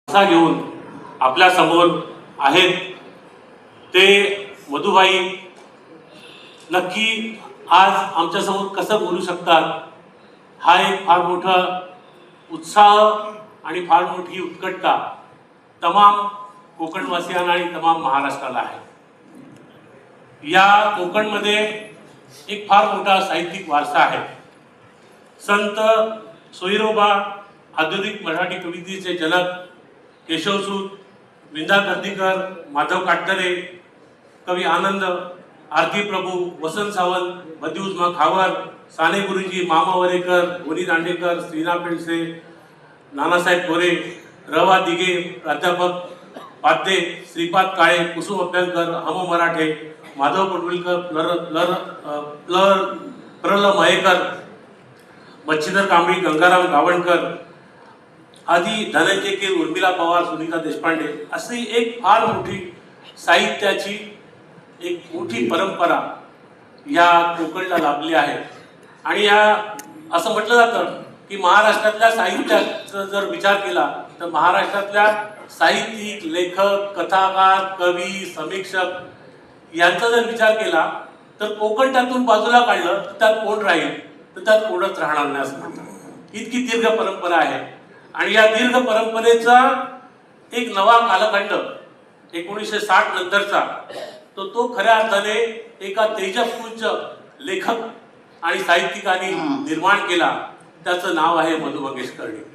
घेऊन आपल्या समोर आहेत ते मधुबाई नक्की आज आमच्या समोर कसं बोलू शकतात हा एक फार मोठा उत्साह आणि फार मोठी उत्कटता तमाम कोकणवासियांना आणि तमाम महाराष्ट्राला आहे। या कोकणमध्ये एक फार मोठा साहित्यिक वारसा आहे। संत सोयरोबा आधुनिक मराठी कवितेचे जनक केशवसूत, विंदा कर्दीकर, माधव काटकरे, कवी आनंद, आरती प्रभू, वसंत सावंत, बदिउजमा खावर, साने गुरुजी, मामा वरेकर, गोनी दांडेकर, श्रीना पेंडसे, नानासाहेब कोरे, रवा दिघे, प्राध्यापक पाध्ये, श्रीपाद काळे, कुसुम अभ्यंकर, हम मराठे, माधव पडुलकर, प्रल मयेकर, मच्छिंद्र कांबळी, गंगाराम गावणकर आदी, धनंजय के, उर्मिला पवार, सुनीता देशपांडे अशी एक फार मोठी साहित्याची एक मोठी परंपरा या कोकणला लाभली आहे। आणि या असं म्हटलं जातं की महाराष्ट्रातल्या साहित्याचा जर विचार केला तर महाराष्ट्रातल्या साहित्यिक, लेखक, कथाकार, कवी, समीक्षक यांचा जर विचार केला तर कोकण त्यातून बाजूला काढलं तर त्यात कोण राहील, तर त्यात कोणच राहणार नाही असं म्हणतात। इतकी दीर्घ परंपरा आहे आणि या दीर्घ परंपरेचा एक नवा कालखंड 1960 नंतरचा तो खऱ्या अर्थाने एका तेजस्पुंज लेखक आणि साहित्यिकांनी निर्माण केला। त्याचं नाव आहे मधु मंगेश कर्णिक।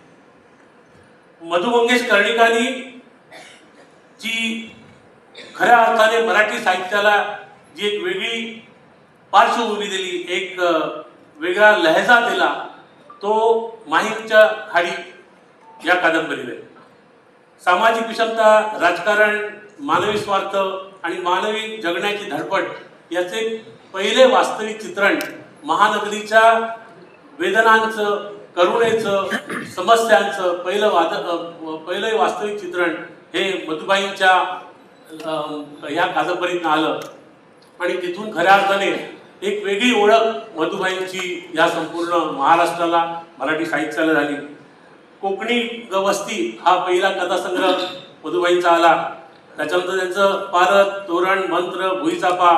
मधु मंगेश कर्णिकांनी जी खऱ्या अर्थाने मराठी साहित्याला जी एक वेगळी पार्श्वभूमी दिली, एक वेगळा लहजा दिला, तो माहीमच्या खाडी या कादंबरीने सामाजिक विषमता, राजकारण, मानवी स्वार्थ आणि मानवी जगण्याची धडपड याचे पहिले वास्तविक चित्रण, महानगरीच्या वेदनांचं, करुणेचं, समस्यांचं पहिलं वास्तविक चित्रण हे मधुबाईंच्या या कादंबरीतनं आलं आणि तिथून खऱ्या अर्थाने एक वेगळी ओळख मधुबाईंची या संपूर्ण महाराष्ट्राला, मराठी साहित्याला झाली। कोकणी वस्ती हा पहिला कथासंग्रह मधुबाईंचा आला। त्याच्यानंतर त्यांचं पारत, तोरण, मंत्र, भुईचापा,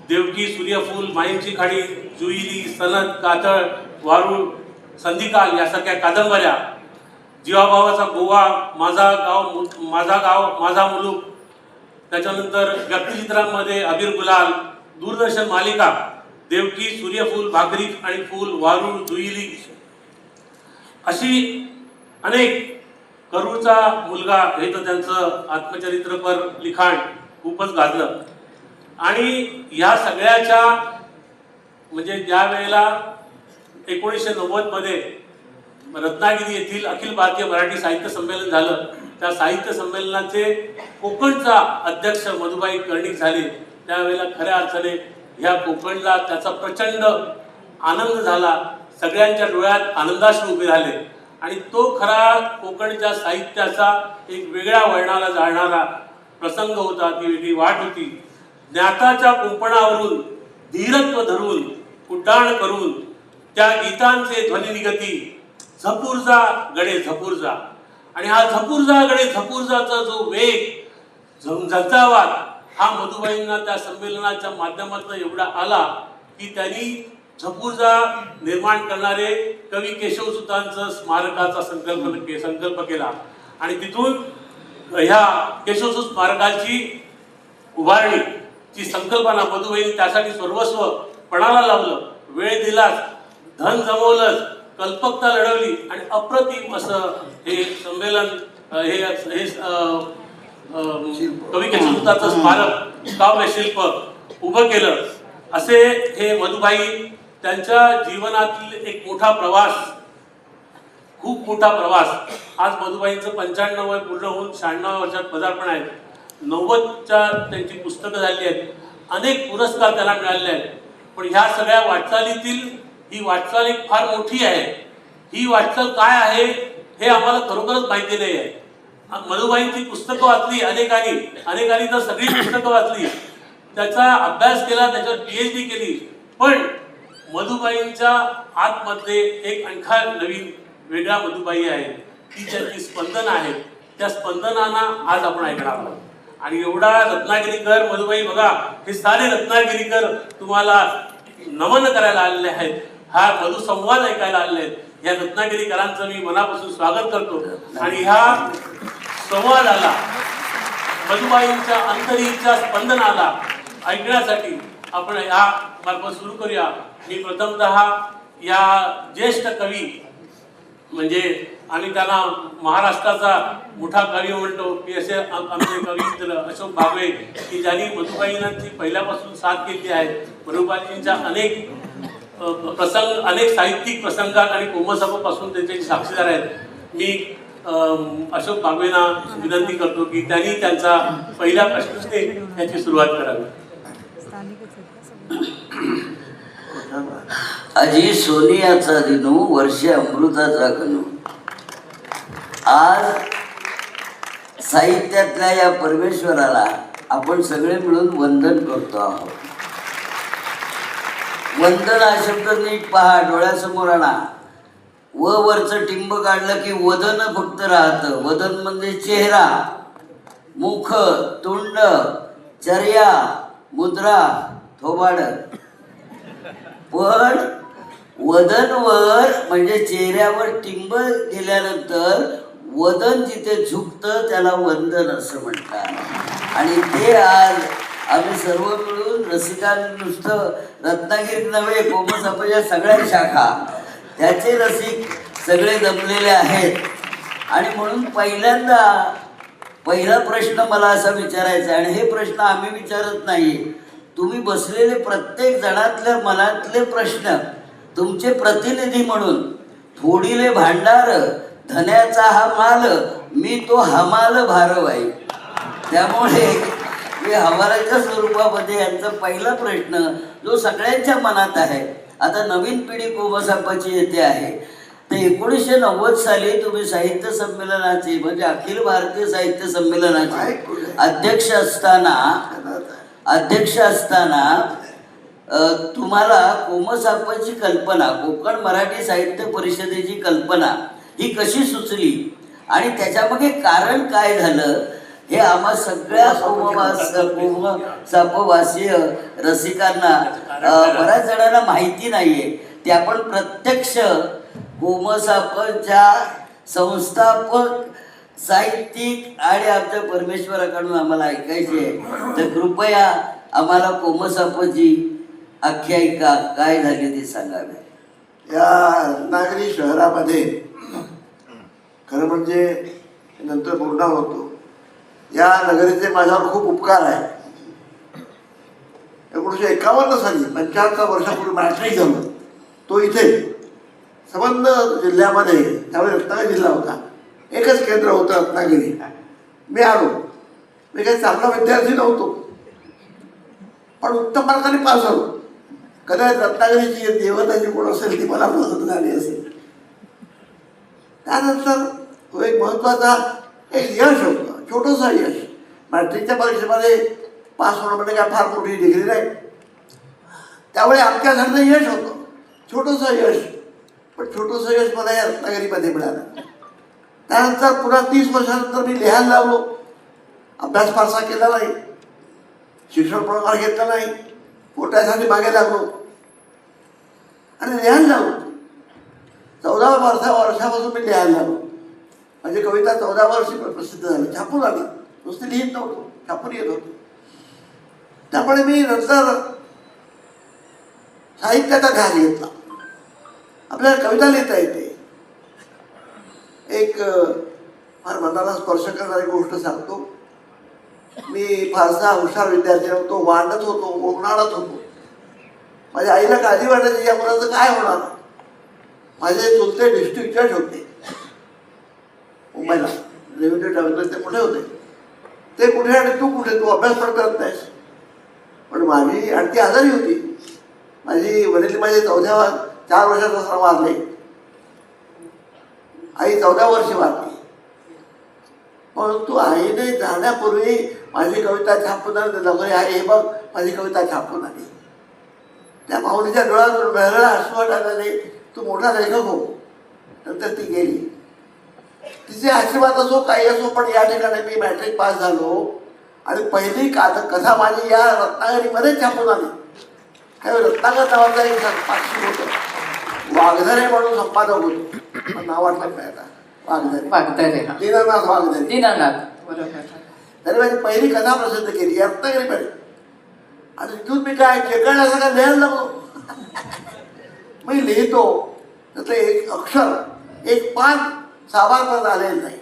देवकी, सूर्यफूल, माहीमची खाडी, जुईली, सनद, कातळ, वारुळ, संधिकाल यासारख्या कादंबऱ्या, जीवाभावाचा गोवा, माझा गाव माझा मुलूक, त्याच्यानंतर व्यक्तिचित्रांमध्ये अबीर गुलाल, दूरदर्शन मालिका, देवकी, सूर्यफूल, भाकरी आणि फूल, वारुळ, जुईली अशी अनेक, करूचा मुलगा हे तर त्यांचं आत्मचरित्रपर लिखाण खूपच गाजलं। आणि या सगळ्याच्या म्हणजे ज्या वेळेला 1990 मध्ये रत्नागिरी येथील अखिल भारतीय मराठी साहित्य संमेलन झालं, त्या साहित्य संमेलनाचे कोकणचा अध्यक्ष मधुबाई कर्णिक झाले। त्यावेळेला खऱ्या अर्थाने ह्या कोकणला त्याचा प्रचंड आनंद झाला, सगळ्यांच्या डोळ्यात आनंदाश्रू उभे राहिले आणि तो खरा कोकणच्या साहित्याचा एक वेगळ्या वळणाला जाणारा प्रसंग होता, ती वेगळी वाट होती। ज्ञाताच्या कुंपणावरून धीरत्व धरून उड्डाण करून त्या गीतांचे ध्वनी निगती, झपूर्जा गडे झपूर्जा, आणि हा झपूर्जा गडे झपूर्जाचा जो वेग झंझावात हा मधुबाईंना त्या संमेलनाच्या माध्यमातून एवढा आला की त्यांनी झपूर्जा निर्माण करणारे कवी केशवसुतांचं स्मारकाचा संकल्प केला आणि तिथून ह्या केशवसूत स्मारकाची उभारणीची संकल्पना मधुबाईंनी त्यासाठी सर्वस्व पणाला लावलं, वेळ दिलाच, धन जमवलंच, कल्पकता लढवली आणि अप्रतिम असं हे संमेलन, हे कवी केशवसूतांचं स्मारक, काव्य शिल्प उभं केलं। असे हे मधुबाई त्यांच्या जीवनातील एक मोठा प्रवास, खूप मोठा प्रवास। आज मधुबाईंचं 95 वय पूर्ण होऊन 96 वर्षात पदार्पण आहे। 90च्या त्यांची पुस्तकं झाली आहेत, अनेक पुरस्कार त्यांना मिळाले आहेत। पण ह्या सगळ्या वाटचालीतील ही वाटचाल एक फार मोठी आहे। ही वाटचाल काय आहे हे आम्हाला खरोखरच माहिती नाही आहे। मधुबाईंची पुस्तकं वाचली अनेकांनी तर सगळी पुस्तकं वाचली, त्याचा अभ्यास केला, त्याच्यावर PhD केली, पण मधुबाईंच्या आतमध्ये एक आणखी नवीन वेगळा मधुबाई आहे, ती ज्याची स्पंदन आहे त्या स्पंदनांना आज आपण ऐकणार आहोत. आणि एवढा रत्नागिरीकर मधुबाई बघा, हे सारे रत्नागिरीकर तुम्हाला नमन करायला आलेले आहेत, हा मधुसंवाद ऐकायला आलेले आहेत. या रत्नागिरीकरांचं मी मनापासून स्वागत करतो. आणि ह्या संवादाला, मधुबाईंच्या अंतरीच्या स्पंदनाला ऐकण्यासाठी आपण या मार्फत सुरू करूया. मी प्रथमतः या ज्येष्ठ कवी, म्हणजे आम्ही त्यांना महाराष्ट्राचा मोठा कवी म्हणतो, की असे आमचे कवी मित्र अशोक भागवे, की ज्यांनी मधुबाईंची पहिल्यापासून साथ केली आहे. मधुबाईंच्या अनेक प्रसंग, अनेक साहित्यिक प्रसंगात आणि कोमसभापासून त्यांचे साक्षीदार आहेत. मी अशोक भागवेंना विनंती करतो की त्यांनी त्यांचा पहिल्या प्रश्नाने त्याची सुरुवात करावी. अजी सोनियाचा दिनू, वर्षे अमृताचा गणू. आज साहित्यातल्या या परमेश्वराला आपण सगळे मिळून वंदन करतो आहोत. वंदन हा शब्द नीट पहा, डोळ्यासमोर आणा. वरचं टिंब काढलं की वदन फक्त राहतं. वदन म्हणजे चेहरा, मुख, तोंड, चर्या, मुद्रा, थोबाड. पण वदनवर म्हणजे चेहऱ्यावर टिंब गेल्यानंतर वदन जिथे झुकतं त्याला वंदन असं म्हणतात. आणि ते आज आम्ही सर्व मिळून रसिकांनी, नुसतं रत्नागिरी नव्हे, कोमसभाच्या सगळ्या शाखा, त्याचे रसिक सगळे जमलेले आहेत. आणि म्हणून पहिला प्रश्न मला असा विचारायचा, आणि हे प्रश्न आम्ही विचारत नाही, तुम्ही बसलेले प्रत्येक जणातल्या मनातले प्रश्न तुमचे प्रतिनिधी म्हणून. फोडीले भांडार धन्याचा हा माल, मी तो हमाल भारवाई. त्यामुळे मी हवालाच्या स्वरूपामध्ये यांचा पहिला प्रश्न जो सगळ्यांच्या मनात आहे. आता नवीन पिढी कोमसभाची येते आहे. तर 1990 साली तुम्ही साहित्य संमेलनाचे, म्हणजे अखिल भारतीय साहित्य संमेलनाचे अध्यक्ष असताना तुम्हाला कोमसभाची कल्पना, कोकण मराठी साहित्य परिषदेची कल्पना ही कशी सुचली आणि त्याच्यामागे कारण काय झालं, हे आम्हा सगळ्या कोमसभावासीय रसिकांना, बऱ्याच जणांना माहिती नाहीये. ते आपण प्रत्यक्ष कोमसभाच्या संस्थापक, साहित्यिक आणि आमच्या परमेश्वराकडून आम्हाला ऐकायचे आहे. तर कृपया आम्हाला कोमसभाची आख्यायिका काय झाली ते सांगावे. या रत्नागिरी शहरामध्ये खरं म्हणजे नंतर पूर्ण होतो, या नगरीचे माझ्यावर खूप उपकार आहे. 1951 साली 75 वर्षापूर्वी मॅट्रिक झालं. तो इथे संबंध जिल्ह्यामध्ये, त्यावेळी रत्नागिरी जिल्हा होता, एकच केंद्र होतं रत्नागिरी. मी आलो, मी काही चांगला विद्यार्थी नव्हतो, पण उत्तम मार्गाने पास झालो. कदाचित रत्नागिरीची देवताची कोण असेल ती मला मदत झाली असेल. त्यानंतर तो एक महत्त्वाचा एक यश होतं, छोटंसं यश. मॅट्रिकच्या परीक्षेमध्ये पास होणं म्हणजे काय फार मोठी डिग्री नाही. त्यावेळी आमच्यासारखं यश होतं, छोटंसं यश. पण छोटंसं यश मला या रत्नागिरीमध्ये मिळालं. त्यानंतर पुन्हा 30 वर्षानंतर मी लिहायला लागलो. अभ्यास फारसा केला नाही, शिक्षण प्रकार घेतला नाही, पोटासाठी मागे लागलो आणि लिहायला लागलो. 14 वर्षापासून मी लिहायला लागलो. माझी कविता 14 वर्षी प्रसिद्ध झाली, छापून आली. नुसती लिहित नव्हतो, छापून येत होतो. त्यामुळे मी नंतर साहित्याचा ध्यास घेतला. आपल्याला कविता लिहिता येते. एक फार मनाला स्पर्श करणारी गोष्ट सांगतो. मी फारसा हुशार विद्यार्थी नव्हतो, वाढत होतो, उन्हाळत होतो. माझ्या आईला काळजी वाटायची, या मुलाचं काय होणार. माझे चुलते डिस्ट्रिक्ट जज होते मुंबईला, रेव्हेन्यू ट्रॅव्हलर ते कुठे होते. ते कुठे आणि तू कुठे, तू अभ्यास पण करत नाहीस. पण माझी आणखी आजारी होती. माझे 4 वर्षात असताना वारले. आई 14 वर्षे वारली. परंतु आईने जाण्यापूर्वी माझी कविता छापून आली. आई हे बघ, माझी कविता छापून आली. त्या माऊलीच्या डोळ्यातून वेगळा अश्रू आल्याने तू मोठा लेखक हो. नंतर ती गेली. तिचे आशीर्वाद असो काही असो, पण या ठिकाणी मी मॅट्रिक पास झालो आणि पहिली कथा माझी या रत्नागिरीमध्ये छापून आली. त्यावेळी रत्नागर नावाचा एक पाक्षिक होतं, वाघधरे म्हणून संपादक होतो, पण नाव आठवत नाही आता. वाघधरे, दीनानाथ वाघधरे. दीनानाथ, बरोबर. तरी माझी पहिली कथा प्रसिद्ध केली रत्नागिरीमध्ये. आणि तिथून मी काय चेकळण्यासारखं लिहायला लागलो. मी लिहितो त्यातलं एक अक्षर, एक पान साबारपण आलेलं नाही.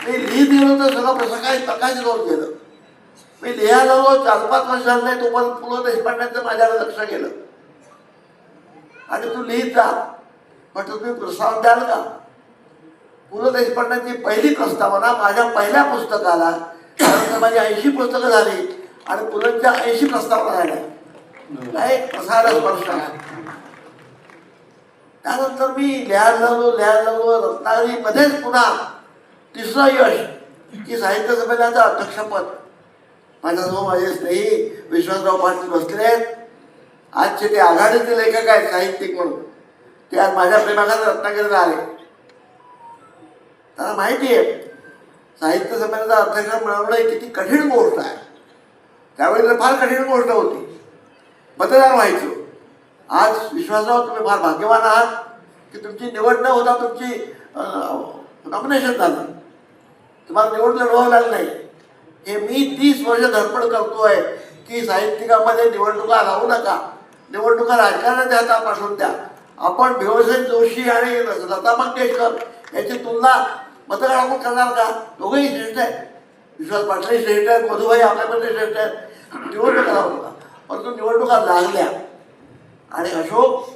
मी लिहित गेलो तर सगळं सकाळी प्रकाशित होत गेलं. मी लिहायला लागलो 4-5 वर्ष झालं नाही, तोपर्यंत पु ल देशपांड्यांचं माझ्याकडे लक्ष गेलं. आणि तू लिहित जा, पण तुम्ही प्रस्ताव द्याल का? पु ल देशपांड्यांची पहिली प्रस्तावना माझ्या पहिल्या पुस्तकाला, त्यानंतर माझी 80 पुस्तकं झाली आणि पुलंच्या 80 प्रस्तावना झाल्या. एक प्रसार स्पर्श. त्यानंतर मी लिहायला लागलो. रत्नागिरीमध्येच पुन्हा तिसरं यश की साहित्य संमेलनाचं अध्यक्षपद. माझ्यासमोर माझे स्नेही विश्वासराव पाटील बसले आहेत. आजचे ते आघाडीचे लेखक आहेत साहित्यिक म्हणून. ते आज माझ्या प्रेमाखाली रत्नागिरीला आले. त्यांना माहिती आहे साहित्य संमेलनाचा अध्यक्ष मिळवणं ही किती कठीण गोष्ट आहे. त्यावेळी तर फार कठीण गोष्ट होती, मतदार व्हायचो. आज विश्वासराव तुम्ही फार भाग्यवान आहात की तुमची निवड न होता तुमची नॉमिनेशन झालं, तुम्हाला निवड लढवावं लागलं नाही. हे मी 30 वर्ष धडपड करतोय की साहित्यिकामध्ये निवडणुका लावू नका, निवडणुका राजकारणाच्या हातात पाठवून द्या. आपण भीमसेन जोशी आणि लता मंगेशकर याची तुलना मतदारांकडून करणार का? दोघंही श्रेष्ठ आहेत. विश्वास पाटील श्रेष्ठ आहेत, मधुभाई आपल्यामध्ये श्रेष्ठ आहेत. निवडणुका लावू नका. परंतु निवडणुका लागल्या आणि अशोक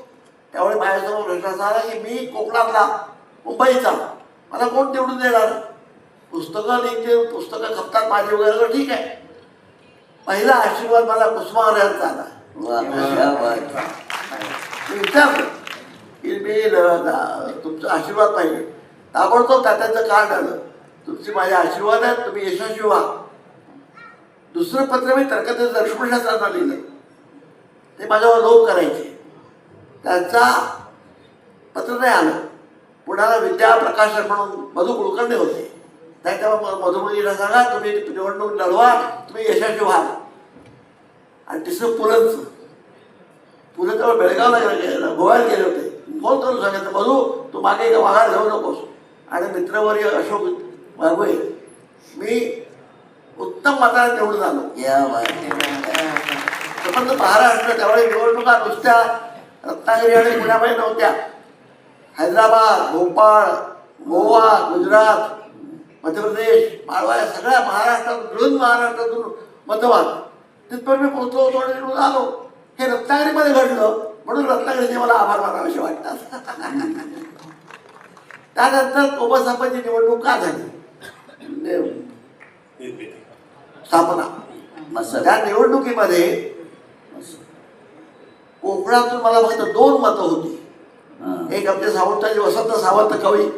त्यावेळी माझ्यासमोर प्रश्न असा आला की मी कोकणातला, मुंबईचा, मला कोण निवडून देणार? पुस्तकं लिहिते, पुस्तकं खपतात माझी वगैरे, ठीक आहे. पहिला आशीर्वाद मला कुसुमाग्रज यांचा आला. मी विचारलं की मी तुमचा आशीर्वाद पाहिजे. ताबडतोब तात्यांचं कार्ड आलं, तुमचे माझे आशीर्वाद आहेत, तुम्ही यशस्वी व्हा. दुसरं पत्र मी तर्कतेचं लक्ष्मणशास्त्रांना लिहिलं. ते माझ्यावर लोभ करायचे. त्यांचा पत्र नाही आलं. पुण्याला विद्या प्रकाशन म्हणून मधु कुलकर्णी होते. त्याच्यावर मधुमतीला सांगा तुम्ही निवडणूक लढवा, तुम्ही यशस्वी व्हाल. आणि तिसरं पुलंचं. पुलं तेव्हा बेळगावला गोव्याला गेले होते. फोन करून सांगितलं मधू तू मागे माघार घेऊ नकोस. आणि मित्रवर्य अशोक बाबुळे, मी उत्तम मताने निवडून आलो. संबंध महाराष्ट्र त्यावेळी निवडणुका नुसत्या रत्नागिरी आणि पुण्यामध्ये नव्हत्या. हैदराबाद, भोपाळ, गोवा, गुजरात, मध्य प्रदेश, माळवा या सगळ्या महाराष्ट्रातून मतदान तिथपर्यंत मी पोहोचलो होतो आणि निवडून आलो. हे रत्नागिरीमध्ये घडलं म्हणून रत्नागिरीचे मला आभार मानावेसे वाटतात. त्यानंतर कोबसापाची निवडणूक का झाली? स्थापना. त्या निवडणुकीमध्ये कोकणातून मला फक्त 2 मतं होती. एक आमचे सावंतांचे वसंत सावंत कवी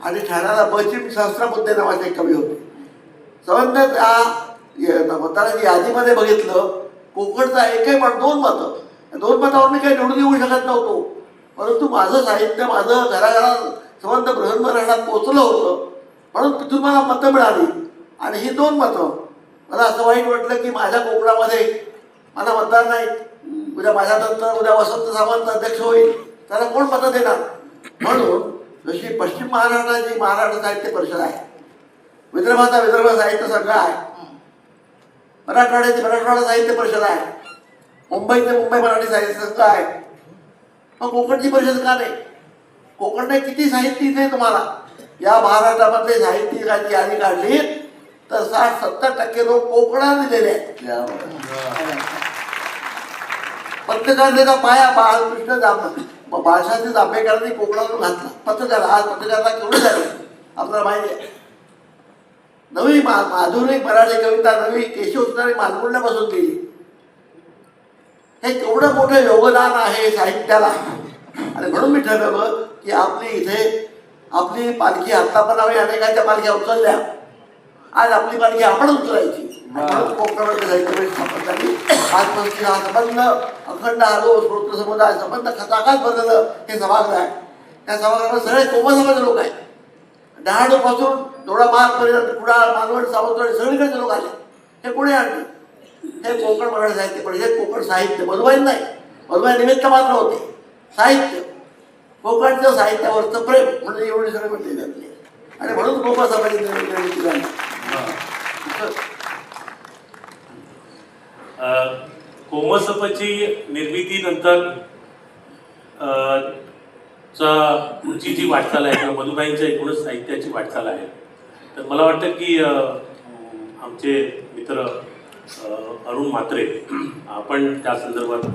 आणि ठाण्याला पश्चिम सहस्त्रबुद्धे नावाचे कवी होते. संबंध त्या मतदारांची यादीमध्ये बघितलं कोकणचा एकही पण 2 मतं. 2 मतावर मी काही निवडून येऊ शकत नव्हतो. परंतु माझं साहित्य माझं घराघरात संबंध बृहन्मराष्ट्रात पोचलं होतं म्हणून तिथून मला मतं मिळाली. आणि ही 2 मतं मला असं वाईट वाटलं की माझ्या कोकणामध्ये मला मतदार नाही. उद्या माझ्यानंतर उद्या वसंत सावंत अध्यक्ष होईल, त्याला कोण मतं देणार? म्हणून जशी पश्चिम महाराष्ट्राची महाराष्ट्र साहित्य परिषद आहे, विदर्भाचा विदर्भ साहित्य संघ आहे, मराठवाड्याची मराठवाडा साहित्य परिषद आहे, मुंबईचे मुंबई मराठी साहित्य संघ आहे, मग कोकणची परिषद का नाही? कोकणने किती साहित्य इथे तुम्हाला या महाराष्ट्रामधले साहित्यिकांची यादी काढली तर 60-70% लोक कोकणात दिलेले आहेत. पत्रकारितेचा पाया बाळकृष्ण बाळशास्त्री जांभेकरांनी कोकणातून घातला. पत्रकार आज पत्रकारांना केवढं झालं आपल्याला माहिती आहे. नवी माधुरी मराठी कविता नवी केशवसुंदरी मालगुंड बसून गेली. हे केवढं मोठं योगदान आहे साहित्याला. आणि म्हणून मी ठरवलं की आपली इथे आपली पालखी आत्ता पण आम्ही अनेकांच्या पालख्या उचलल्या, आज आपली पालखी आपण उचलायची. म्हणून कोकणामध्ये साहित्य स्थापन झाली. आजपासून हा संबंध अखंड आलो स्रोत समुदाय संबंध खचाखच बदललं हे सभागृह आहे. त्या सभागृहात सगळे कोमसमाचे लोक आहेत. डहाणूपासून दोडामार्गपर्यंत कुडाळ, मालवण, सावंतवाडी सगळीकडचे लोक आले. हे कोणी आणले? हे कोकण मराठी साहित्य परिषद, कोकण साहित्य. मधुबाई नाही, मधुबाई निमित्त मात्र होते. साहित्य, कोकणच्या साहित्यावरचं प्रेम म्हणजे एवढी सगळी म्हटली जातली. आणि म्हणून कोकण समाजाची निर्मिती झाली. कोमसपची निर्मिती नंतर पुढची जी वाटचाल आहे किंवा मधुबाईंच्या एकूणच साहित्याची वाटचाल आहे, तर मला वाटतं की आमचे मित्र अरुण म्हात्रे आपण त्या संदर्भात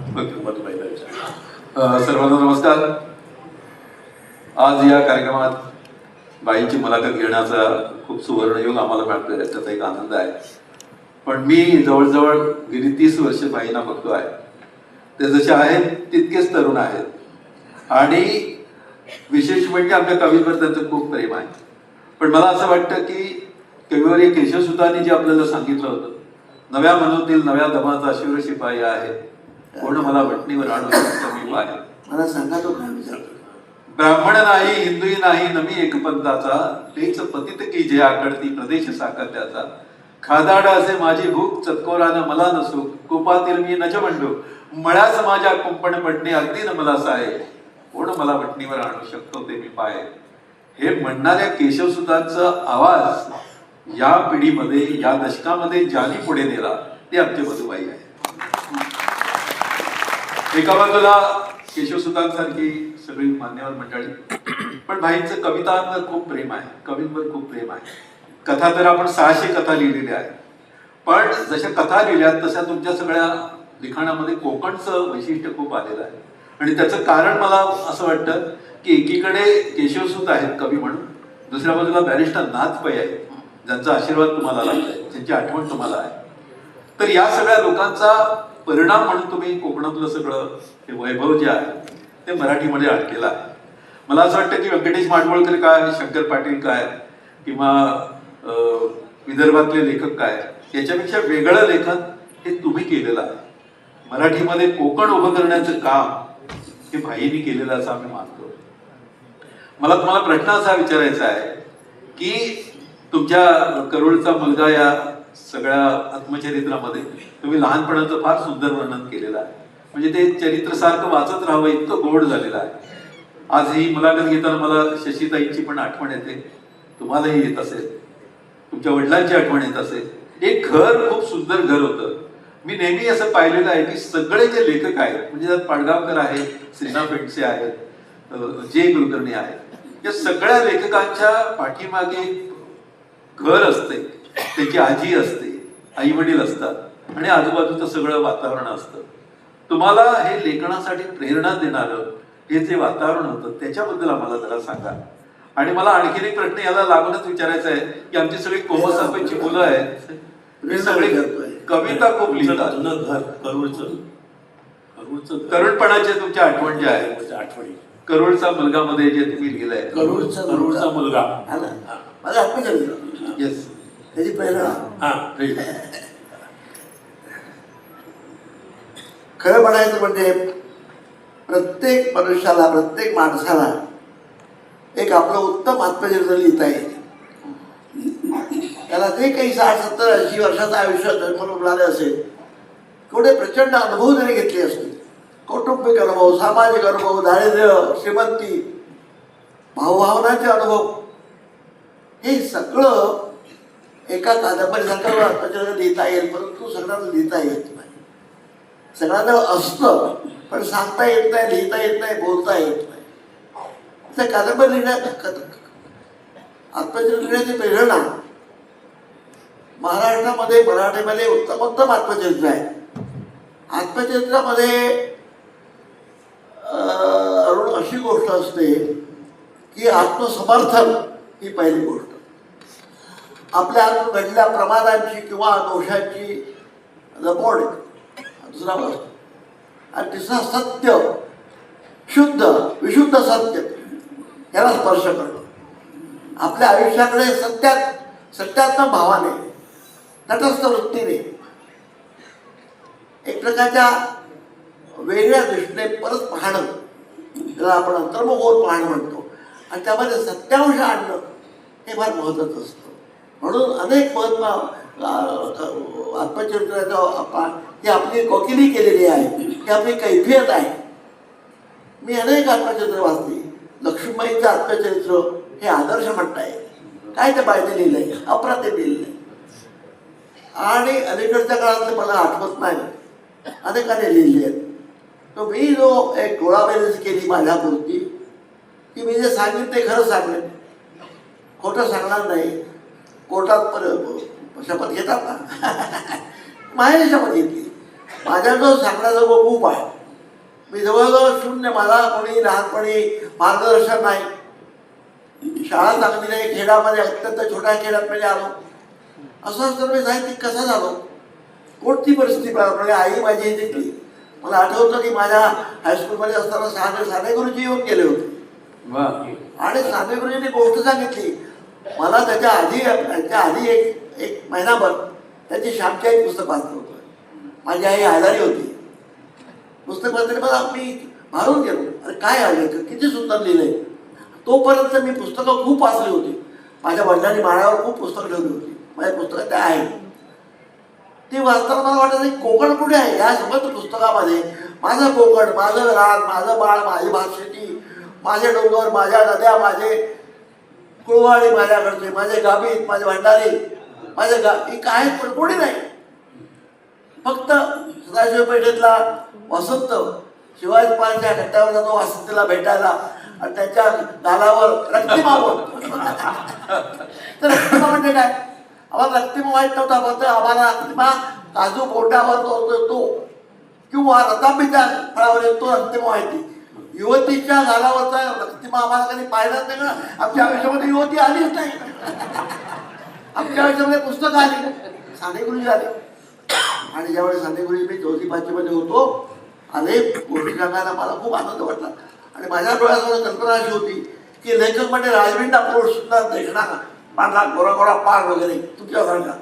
मधुबाईला विचारू. सर्वांना नमस्कार. आज या कार्यक्रमात बाईंची मुलाखत घेण्याचा खूप सुवर्णयोग आम्हाला मिळतोय, त्याचा एक आनंद आहे. पण मी जवळजवळ गेली 30 वर्ष बाईंना बघतो आहे. ते जसे आहेत तितकेच तरुण आहेत. आणि विशेष म्हणजे आमच्या कवींवर त्यांचं खूप प्रेम आहे. पण मला असं वाटतं की कविवर्य केशवसुतांनी जे आपल्याला सांगितलं होतं, नव्या मनोतील नव्या दमाचा शिवर शिपाई आहे, कोण मला वटणीवर आणून मी पाहे. मला सांगा तो काय विचारतो. ब्राह्मण नाही, हिंदूही नाही, नमी एक पंथाचा, तेच पतित की जे आकडती प्रदेश साकत्याचा. खादाड असे माझी भूक, चतकोरानं मला नसू, कुपातील मी नज म्हणलो, मळ्यास माझ्या कुंपण पडणे अगदी न मला साहे, कोण मला वटणीवर आणू शकतो ते मी पाहे. हे म्हणणाऱ्या केशवसुतांचा आवाज या पिढीमध्ये, या दशकामध्ये ज्यांनी पुढे नेला ते आमचे मधुबाई आहे. एका बाजूला केशवसुतांसारखी सगळी मान्यवर मंडळी, पण भाईंचं कवितांवर खूप प्रेम आहे, कवींवर खूप प्रेम आहे. कथा तर आपण 600 कथा लिहिलेल्या आहेत. पण जशा कथा लिहिल्यात तशा तुमच्या सगळ्या लिखाणामध्ये कोकणचं वैशिष्ट्य खूप आलेलं आहे. आणि त्याचं कारण मला असं वाटतं की एकीकडे केशवसूत आहेत कवी म्हणून, दुसऱ्या बाजूला बॅरिस्टर नाथ पै आहेत, ज्यांचा आशीर्वाद तुम्हाला लागलाय, ज्यांची आठवण तुम्हाला आहे. तर या सगळ्या लोकांचा परिणाम म्हणून तुम्ही कोकणातलं सगळं हे वैभव जे आहे ते मराठीमध्ये आणलेलं आहे. मला असं वाटतं की व्यंकटेश माडगूळकर काय, शंकर पाटील काय, किंवा विदर्भातले लेखक काय, याच्यापेक्षा वेगळं लेखन हे तुम्ही केलेलं आहे. मराठीमध्ये कोकण उभं करण्याचं काम हे भाईंनी केलेलं असं आम्ही मानतो. मला तुम्हाला प्रश्न असा विचारायचा आहे की तुमच्या करुळचा मुलगा या सगळ्या आत्मचरित्रामध्ये तुम्ही लहानपणाचं फार सुंदर वर्णन केलेलं आहे. म्हणजे ते चरित्र सारखं वाचत राहावं इतकं गोड झालेलं आहे. आज ही मुलाखत घेताना मला शशीताईंची पण आठवण येते, तुम्हालाही येत असेल, तुमच्या वडिलांची आठवण येत असेल. एक घर खूप सुंदर घर होतं. मी नेहमी असं पाहिलेलं आहे की सगळे जे लेखक आहेत, म्हणजे त्यात पाडगावकर आहेत, श्रीना पेंडसे आहेत, जे कुलकर्णी आहेत, या सगळ्या लेखकांच्या पाठीमागे घर असते, त्याची आजी असते, आई वडील असतात आणि आजूबाजूचं सगळं वातावरण असतं. तुम्हाला हे लेखनासाठी प्रेरणा देणारं हे जे वातावरण होतं त्याच्याबद्दल आम्हाला जरा सांगा. आणि मला आणखीन एक प्रश्न याला लागूनच विचारायचा आहे की आमची सगळी कोमसाहेबांची मुलं आहेत, हे सगळे कविता खूप लिहितात. करुणपणाचे तुमच्या आठवण जे आहे, आठवणी करुळचा मुलगा मध्ये जे तुम्ही लिहिलंय, करुळचा मुलगा, माझा आत्मचरित्र, येस, त्याची प्रेरणा. खरं म्हणायचं म्हणजे प्रत्येक मनुष्याला, प्रत्येक माणसाला एक आपलं उत्तम आत्मचरित्र लिहिता येईल. त्याला जे काही 60, 70, 80 वर्षाचं आयुष्य जन्मून मिळाले असेल, थोडे प्रचंड अनुभव जरी घेतले असतील, कौटुंबिक अनुभव, सामाजिक अनुभव, दारिद्र्य, श्रीमंती, भावभावनाचे अनुभव, हे सगळं एका कादंबरीसारखं आत्मचरित्र लिहिता येईल. परंतु सगळ्यांना लिहिता येत नाही. सगळ्यांना असतं पण सांगता येत नाही, लिहिता येत नाही, बोलता येत नाही. त्या कादंबरी लिहिण्यात, आत्मचरित्र लिहिण्याची प्रेरणा महाराष्ट्रामध्ये, मराठीमध्ये उत्तमोत्तम आत्मचरित्र आहे. आत्मचरित्रामध्ये अरुण अशी गोष्ट असते की आत्मसमर्थन ही पहिली गोष्ट, आपल्या हातून घडलेल्या प्रमादांची किंवा दोषांची लपवणे, दुसरा असतो. आणि तिसरा सत्य, शुद्ध विशुद्ध सत्य, याला स्पर्श करणं. आपल्या आयुष्याकडे सत्यात्मक भावाने, तटस्थ वृत्तीने, एक प्रकारच्या वेगळ्या दृष्टीने परत पाहणं, त्याला आपण अंतर्मुख होऊन पाहणं म्हणतो. आणि त्यामध्ये सत्यांश आणणं हे फार महत्त्वाचं असतं. म्हणून अनेक आत्मचरित्राचं ही आपली कोकिली केलेली आहे, ही आपली कैफियत आहे. मी अनेक आत्मचरित्र वाचली. लक्ष्मीबाईंचं आत्मचरित्र हे आदर्श म्हणत आहे. काय ते बायने लिहिलंय, अप्रतिम लिहिलंय. आणि अलीकडच्या काळातले मला आठवत नाही, अनेकाने लिहिली आहेत. तो मी जो एक गोळाबेरीज केली माझ्यापुरती, की मी जे सांगितलं ते खरं सांगेन, खोटं सांगणार नाही. कोर्टात शपथ घेतात ना माझी शपथ घेतली. माझ्या जो सांगण्याचा जो खूप आहे, मी जवळजवळ शून्य, मला कोणी लहानपणी मार्गदर्शन नाही. शाळा चांगली नाही, खेड्यामध्ये अत्यंत छोट्या खेड्यात म्हणजे आलो. असं असतं मी साहित्यिक कसा झालो, कोणती परिस्थिती म्हणजे आई माझी जिंकली. मला आठवतं की माझ्या हायस्कूलमध्ये असताना साने गुरुजी येऊन गेले होते आणि साने गुरुजींनी गोष्ट सांगितली मला. त्याच्या आधी एक महिनाभर त्याची श्यामची आई पुस्तक वाचलं होतं. माझी आई आजारी होती. पुस्तक वाचले मला मी भारून गेलो, अरे काय आहे किती सुंदर लिहिलंय. तोपर्यंत मी पुस्तकं खूप वाचली होती. माझ्या वडिलांनी माळ्यावर खूप पुस्तकं ठेवली होती. माझ्या पुस्तकात त्या आहेत. ती वाचताना मला वाटतं कोकण कुठे आहे या समज पुस्तकामध्ये. माझं कोकण, माझं रान, माझं बाळ, माझी भातशेती, माझे डोंगर, माझ्या नद्या, माझे कुळवाडी, माझ्याकडचे माझे गाभीत, माझे भंडारी, माझे ही काय पण कोणी नाही. फक्त सदाशिव पेठेतला वसंत शिवाजी महाराजांच्या गट्ट्यावर जातो वसंतीला भेटायला आणि त्याच्या गालावर रक्तिमा तर रक्तिमा म्हणजे काय, आम्हाला रक्तिमा माहीत नव्हता. फक्त आम्हाला रक्तिमा काजू बोटावर तो किंवा रतांबीच्या फळावर येतो रक्तिमा माहिती. युवतीच्या गालावरचा रक्तिमा आम्हाला कधी पाहिलाच नाही ना. आमच्या आयुष्यामध्ये युवती आलीच नाही. आमच्या आयुष्यामध्ये पुस्तकं आली, साने गुरुजी आले. आणि ज्यावेळी साने गुरुजी मी 4वी-5वीमध्ये होतो आले गोष्टी सांगायला मला खूप आनंद वाटला. आणि माझ्या डोळ्यासमोर कल्पना अशी होती की लेखक म्हणजे राजविंडा पुरुष सुद्धा देखणार पांढरा गोरा गोरा पार वगैरे तुमच्यासारखा.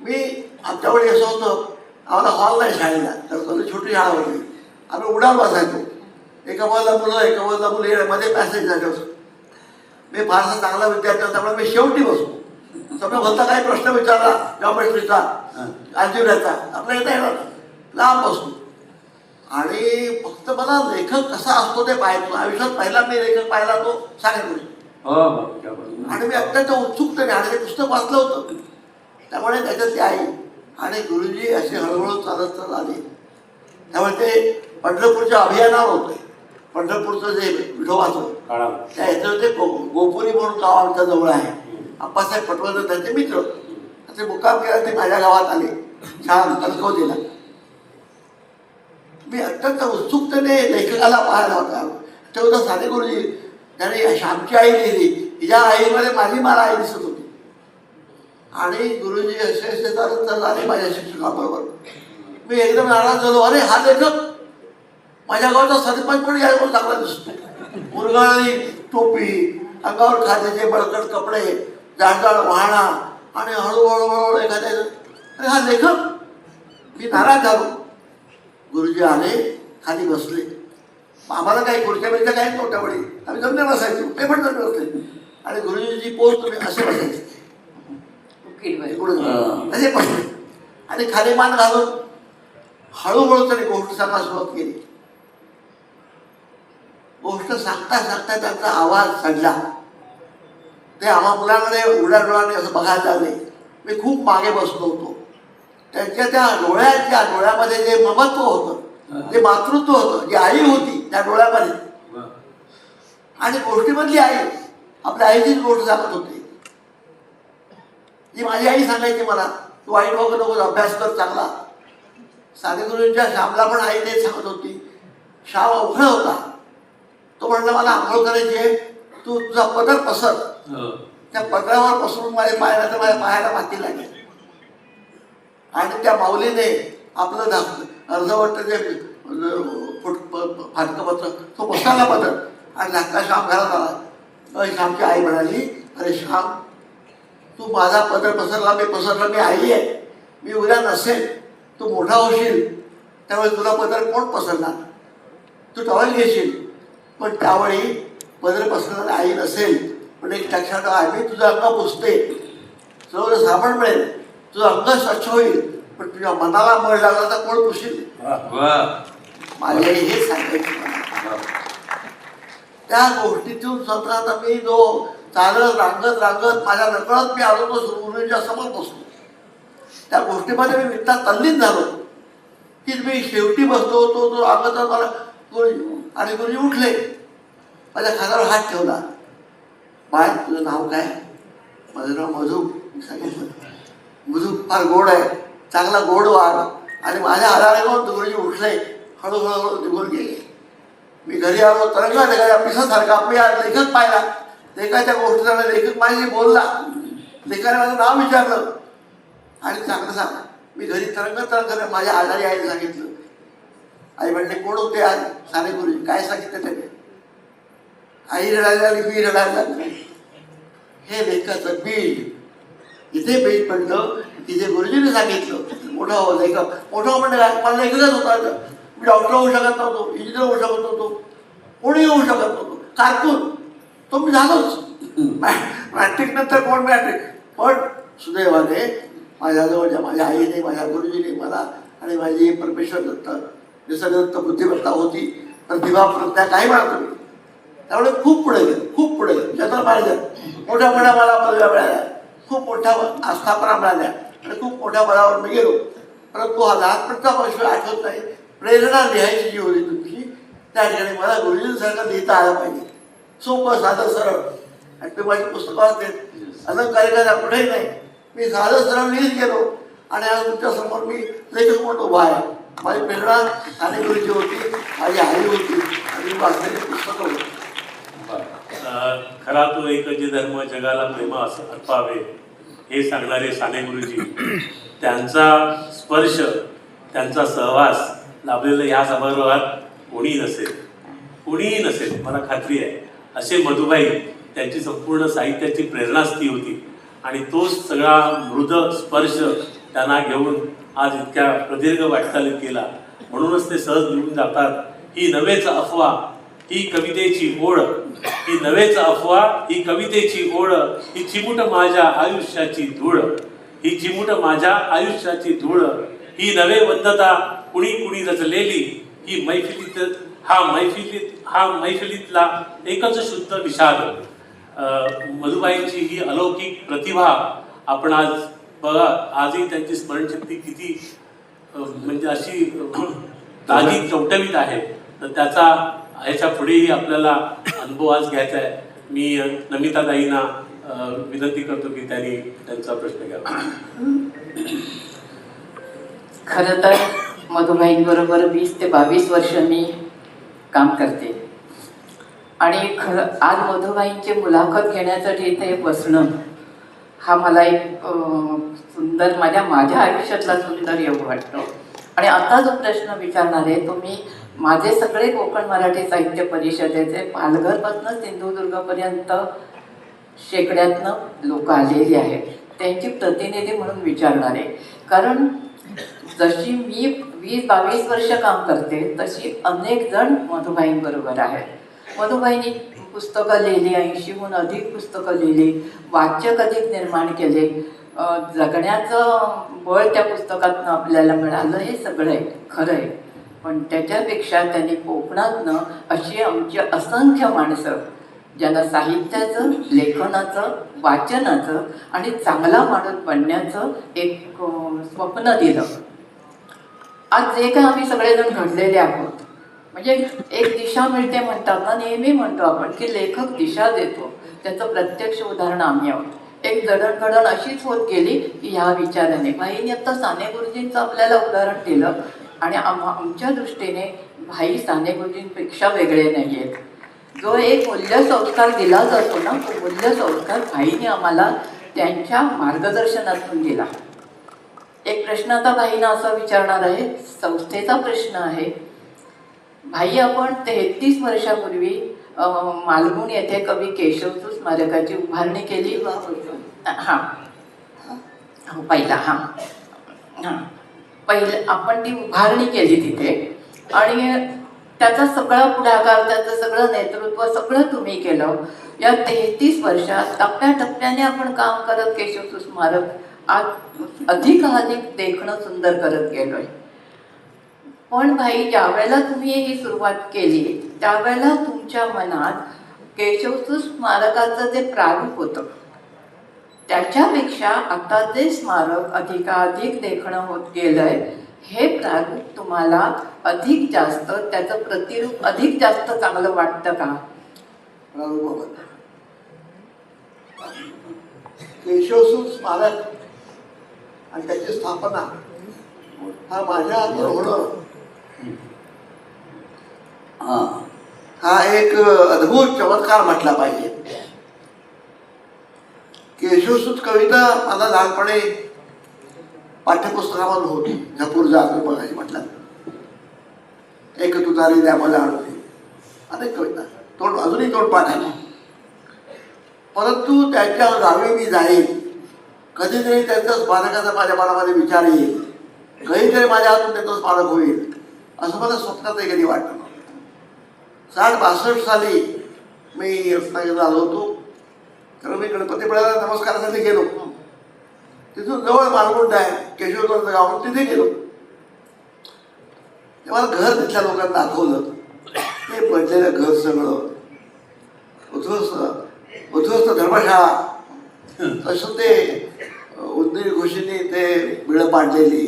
मी आमच्याकडे असं होतं, आम्हाला हॉल नाही शाळेला, तर छोटी शाळा होती. आम्ही उडाल बसायचो. एका बाजूला मुलं, एका बाजूला मुली, मध्ये पॅसेज झाले असतो. मी फारसा चांगला विद्यार्थी होता, त्यामुळे मी शेवटी बसतो. सगळं भलता काही प्रश्न विचारला जॉमेट्रीचा, अल्जेब्राचा, आपल्या येता येणार लांब बसतो. आणि फक्त मला लेखक कसा असतो ते पाहायचो. आयुष्यात पहिला मी लेखक पाहिला तो साने गुरुजी. आणि मी अत्यंत उत्सुकतेने, आणि ते पुस्तक वाचलं होतं त्यामुळे त्याच्यात ती आई आणि गुरुजी असे हळूहळू चालत आले. त्यामुळे ते पंढरपूरच्या अभियानावर होते. पंढरपूरचं जे विठोबाचं त्या ह्याचं ते गोपुरी म्हणून गाव आमच्या जवळ आहे. आप्पासाहेब पटवर्धन त्यांचे मित्र असे मुक्काम केला. ते माझ्या गावात आले छान कणकवलीला. मी अत्यंत उत्सुकतेने लेखकाला पाहायला होता. तेव्हा साने गुरुजी त्याने श्यामची आई लिहिली, हिच्या आईमध्ये माझी मला आई दिसत होती. आणि गुरुजी असे चालत झाले माझ्या शिक्षकाबरोबर. मी एकदम नाराज झालो, अरे हा लेखक माझ्या गावचा सरपंच पण या चांगला दिसतो. मुरगाळी टोपी, अंगावर खाद्याचे बळकट कपडे, जाडजाड वाहणा, आणि हळूहळू एखाद्या, अरे हा लेखक. मी नाराज झालो. गुरुजी आले, खाली बसले. आम्हाला काही खुर्च्या बिर्च्या काही नव्हत्या वेळी, आम्ही जमणे बसायचो, ते पण जमले होते. आणि गुरुजीची पोच तुम्ही असे बसायचे, असे बसले आणि खाली मान घालून हळूहळू तरी गोष्ट सांगायला सुरुवात केली. गोष्ट सांगता सांगता त्यांचा आवाज चढला. ते आम्हा मुलांकडे उघड्या डोळ्याने असं बघायला लागले. मी खूप मागे बसलो होतो. त्यांच्या त्या डोळ्यामध्ये जे ममत्व होतं, जे मातृत्व होतं, जी आई होती त्या डोळ्यामध्ये, आणि गोष्टीमधली आई आपल्या आईचीच गोष्ट सांगत होती. जी माझी आई सांगायची मला, तू आई बघू नको, अभ्यास कर चांगला. साने गुरुजींच्या श्यामला पण आई तेच सांगत होती. श्याम अवघड होता. तो म्हणला मला आंघोळ करायची आहे, तू तुझा पदर पसर. त्या पदरावर पसरून माझ्या पायाला, तर माझ्या पायाला माती लागेल. आणि त्या माऊलीने आपलं अर्धवट जे फाटकं पत्र तो बसला पदर आणि धाकटा श्याम घरात आला. श्यामची आई म्हणाली, अरे श्याम, तू माझा पदर पसरला, मी पसरला, मी आई आहे, मी उद्या नसेल, तू मोठा होशील, त्यामुळे तुला पदर कोण पसरणार? तू टॉवेल घेशील पण त्यावेळी पदर पसरणारी आई नसेल, पण एक लक्षात ठेवा, आम्ही तुझं अंग पुसते, तुझं साबण मिळेल, तुझं अंग स्वच्छ होईल, पण तुझ्या मनाला मळ लागला तर कोण पुशील? माझ्या आई हे सांगायचं मला. त्या गोष्टीतून स्वतः मी जो चालत रांगत माझ्या नकळत मी आलो तो गुरुजींच्या समोर बसलो. त्या गोष्टीमध्ये मी इतका तल्लीन झालो की मी शेवटी बसलो होतो, तो अंगत मला गुरुजी आणि गुरुजी उठले, माझ्या खांद्यावर हात ठेवला. बाय, तुझं नाव काय? माझं नाव मधू. मी सांगितलं, मधू फार गोड आहे, चांगला गोड वाढ. आणि माझ्या आधारे गुरुजी उठले, हळूहळू निघून गेले. मी घरी आलो, तरंगा लेखाच्या पिसासारखा मी लेखक पाहिला. लेखाच्या गोष्टीचा लेखक माझी बोलला, लेखाने माझं नाव विचारलं आणि चांगलं सांग. मी घरी तरंग माझ्या आजारी आईला सांगितलं. आई म्हणले, कोण होते आज? साने गुरुजी. काय सांगितलं त्याने? आई रडायला लागली, मी रडायला लागली. हे लेखाचं बीज इथे बीज पडलं की जे गुरुजीने सांगितलं. मोठा हो लेखक, मोठा म्हणजे काय? मला लेखकच होता. मी डॉक्टर होऊ शकत नव्हतो, इंजिनियर होऊ शकत नव्हतो, कोणी होऊ शकत नव्हतो, कारकून तो मी झालोच. मॅट्रिक नंतर कोण मॅट्रिक, पण सुदैवाने माझ्याजवळच्या माझ्या आईने, माझ्या गुरुजीने मला आणि माझी परमेश्वर दत्त, निसर्गदत्त बुद्धिमत्ता होती, प्रतिभा, प्रज्ञा, काही म्हणतो मी. त्यामुळे खूप पुढे गेलं, खूप पुढे गेलं. जनरल मॅनेजर मोठ्या मोठ्या मला पदव्या मिळाल्या, खूप मोठ्या आस्थापना मिळाल्या आणि खूप मोठ्या पदावर मी गेलो. परंतु हा लहानपणचा वर्ष आठवत नाही. प्रेरणा लिहायची जी होती तुमची, त्या ठिकाणी मला गुरुजींसारखं लिहिता आलं पाहिजे, सोपं साधं सरळ. आणि ते माझी पुस्तकं असते, अलंकारिका कुठेही नाही. मी साधं सरळ लिहित गेलो आणि आज तुमच्यासमोर मी लेखक म्हणून उभा आहे. माझी प्रेरणा साने गुरुजी होती, माझी आई होती आणि मी वाचलेली पुस्तकं होती. खरा तो एकच धर्म जगाला प्रेम असं अर्पावे हे सांगणारे साने गुरुजी, त्यांचा स्पर्श, त्यांचा सहवास लाभलेलं ह्या सभागृहात कोणीही नसेल, मला खात्री आहे. असे मधुबाई, त्यांची संपूर्ण साहित्याची प्रेरणाच ती होती आणि तोच सगळा मृद स्पर्श त्यांना घेऊन आज इतक्या प्रदीर्घ वाटचालीत गेला. म्हणूनच ते सहज निघून जातात. ही नव्हेच अफवा, ही कवितेची ओढ, ही नव्हेच अफवा, ही कवितेची ओढ, ही चिमूट माझ्या आयुष्याची धूळ, ही चिमूट माझ्या आयुष्याची धूळ, ही नवे वंदता कुणी कुणी रचलेली, ही हा मैफिलीतला एकच शुद्ध विषाद. मधुबाईंची ही अलौकिक प्रतिभा आपण आज बघा. आजही त्यांची स्मरणशक्ती किती म्हणजे अशी ताजी टवटवीत आहे. तर त्याचा ह्याच्या पुढेही आपल्याला अनुभव आज घ्यायचा आहे. मी नमिताताईंना विनंती करतो की त्यांनी त्यांचा प्रश्न घ्यावा. खरं तर मधुबाईंबरोबर 20 ते 22 वर्ष मी काम करते आणि खरं आज मधुबाईंची मुलाखत घेण्यासाठी इथे बसणं हा मला एक सुंदर माझ्या आयुष्यातला सुंदर योग वाटतो. आणि आता जो प्रश्न विचारणार आहे तो मी माझे सगळे कोकण मराठी साहित्य परिषदेचे पालघरपासून सिंधुदुर्गपर्यंत शेकड्यातनं लोक आलेली आहेत, त्यांची प्रतिनिधी म्हणून विचारणार आहे. कारण जशी मी 20-22 वर्ष काम करते तशी अनेक जण मधुबाईंबरोबर आहेत. मधुबाईंनी पुस्तकं लिहिली, 80हून अधिक पुस्तकं लिहिली, वाचक अधिक निर्माण केले, जगण्याचं बळ त्या पुस्तकातनं आपल्याला मिळालं. हे सगळं आहे, खरं आहे. पण त्याच्यापेक्षा त्यांनी कोकणातनं अशी आमची असंख्य माणसं ज्यांना साहित्याचं, लेखनाचं, वाचनाचं आणि चांगला माणूस बनण्याचं एक स्वप्न दिलं. आज जे काय आम्ही सगळेजण घडलेले आहोत, म्हणजे एक दिशा मिळते म्हणतात ना, नेहमी म्हणतो आपण की लेखक दिशा देतो, त्याचं प्रत्यक्ष उदाहरण आम्ही आहोत. एक जडणघडण अशीच होत गेली की ह्या विचाराने भाईंनी आता साने गुरुजींचं आपल्याला उदाहरण दिलं आणि आमच्या दृष्टीने भाई साने गुरुजींपेक्षा वेगळे नाही आहेत. जो एक मूल्यसंस्कार दिला जातो ना, तो मूल्यसंस्कार भाईने आम्हाला त्यांच्या मार्गदर्शनातून दिला. एक प्रश्न आता भाईंना असा विचारणार आहे, संस्थेचा प्रश्न आहे. भाई, आपण 33 वर्षापूर्वी मालगुण येथे कवी केशवसू स्मारकाची उभारणी केली. हां पहिलं आपण ती उभारणी केली तिथे आणि त्याचा सगळा पुढाकार, त्याचं सगळं नेतृत्व सगळं तुम्ही केलं. या 33 वर्षात टप्प्याटप्प्याने आपण काम करत केशवसूत स्मारक आज अधिक देखणं सुंदर करत गेलोय. पण भाई, ज्यावेळेला तुम्ही ही सुरुवात केली त्यावेळेला तुमच्या मनात केशवसूत स्मारकाचं जे प्रारूप होतं त्याच्यापेक्षा आता जे स्मारक अधिकाधिक देखणं होत गेलंय, हे प्रारूप तुम्हाला अधिक जास्त, त्याचं प्रतिरूप अधिक जास्त चांगलं वाटतं का? केशवसूत स्मारक आणि त्याची स्थापना हा माझ्या हातून होणं हा एक अद्भुत चमत्कार म्हटला पाहिजे. केशवसूत कविता मला लहानपणी पाठ्यपुस्तकामध्ये होती. झपूर जागरी बघायची म्हटलं, एक तुतारी द्या मला आणून, अनेक कविता तोंड अजूनही तोंडपाठ आहे. परंतु त्याच्या गावी मी जाईन, कधीतरी त्यांचं स्मारकाचा माझ्या मनामध्ये विचार येईल, कधीतरी माझ्या हातून त्यांचं स्मारक होईल, असं मला स्वप्नातही कधी वाटलं. 60-62 साली मी रत्नागिरीला आलो होतो. तर मी गणपतीपुळ्याला नमस्कारासाठी गेलो. तिथून जवळ मालगुंड आहे, केशवसूत गाव, तिथे गेलो. तेव्हा घर तिथल्या लोकांना दाखवलं. ते पडलेलं घर सगळं उद्ध्वस्त धर्मशाळा, तसं ते उंदीर घोषीने ते बिळं पाडलेली,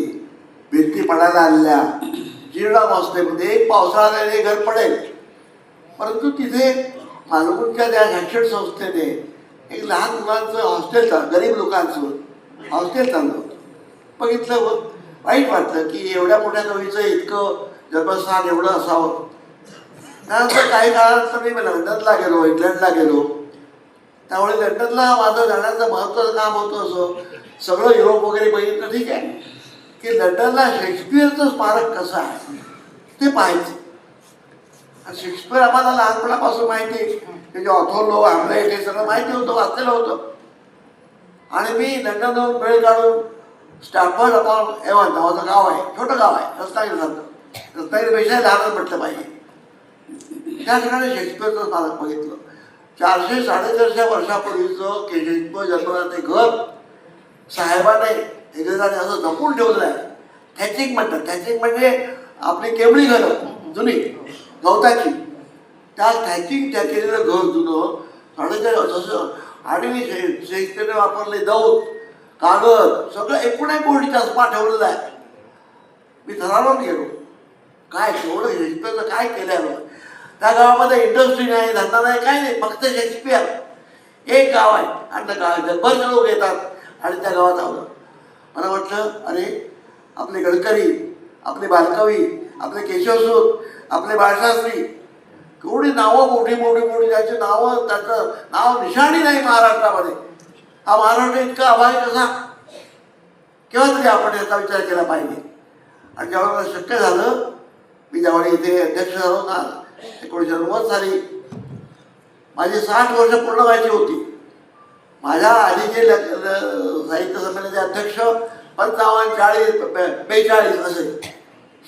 भिंती पडायला आलेल्या, जीर्णावस्थेमध्ये. एक पावसाळा आल्याने घर पडेल. परंतु तिथे मालगुंडच्या त्या शिक्षण संस्थेने एक लहान मुलांचं हॉस्टेल गरीब लोकांचं हॉस्टेल चाललं होतं. बघितलं, वाईट वाटलं की एवढ्या मोठ्या कवीचं इतकं जन्मस्थान एवढं असावं. त्यानंतर काही काळानंतर मी लंडनला गेलो, इंग्लंडला गेलो. त्यामुळे लंडनला माझं जाण्याचं महत्त्वाचं काम होतं. असं सगळं युरोप वगैरे बघितलं, ठीक आहे, की लंडनला शेक्सपियरचं स्मारक कसं आहे ते पाहायचं. आणि शेक्सपियर आम्हाला लहानपणापासून माहिती, त्याचे ऑथोलो, हॅमलेट हे सगळं माहिती होतं, वाचलेलं होतं. आणि मी लंडनहून वेळ काढून स्टॅफर्ड अपॉन एव्हन नावाचं गाव आहे, छोटं गाव आहे, रत्नागिरीसारखं, रत्नागिरीपेक्षा लहानच म्हटलं पाहिजे. त्या ठिकाणी शेक्सपियरचं स्मारक बघितलं. 400-450 वर्षापूर्वीचं शेक्सपियर जन्मलं ते घर साहेबाने इंग्रजाने असं जपून ठेवलं आहे. थॅचिंग म्हणतात. थॅचिंग म्हणजे आपली केवढी घरं जुनी गवताची, त्या थॅचिंग त्या केलेलं घर जुनं 450 जसं. आणि मी शेक्सपियरने वापरले दौत, कागद, सगळं एकूण एक गोष्टी चष्मा ठेवलेला आहे. मी थरारून गेलो, काय एवढं शेक्सपियरचं काय केलं. त्या गावामध्ये इंडस्ट्री नाही, धंदा नाही, काही नाही, फक्त शेक्सपियर. एक गाव आहे आणि त्या गावात जगभरचे लोक येतात आणि त्या गावात आलं. मला वाटलं, अरे आपले गडकरी, आपले बालकवी, आपले केशवसूत, आपले बाळशास्त्री, केवढी नावं मोठी मोठी मोठी, त्याची नावं, त्याचं नाव निशाणी नाही महाराष्ट्रामध्ये. हा महाराष्ट्र इतका अभावी कसा? केव्हा तरी आपण याचा विचार केला पाहिजे. आणि ज्यावेळेला शक्य झालं, मी ज्यावेळी इथे अध्यक्ष झालो ना 1990 साली, माझी 60 वर्ष पूर्ण व्हायची होती. माझ्या आधी जे साहित्य संमेलनाचे अध्यक्ष 55, 40, 42 असे,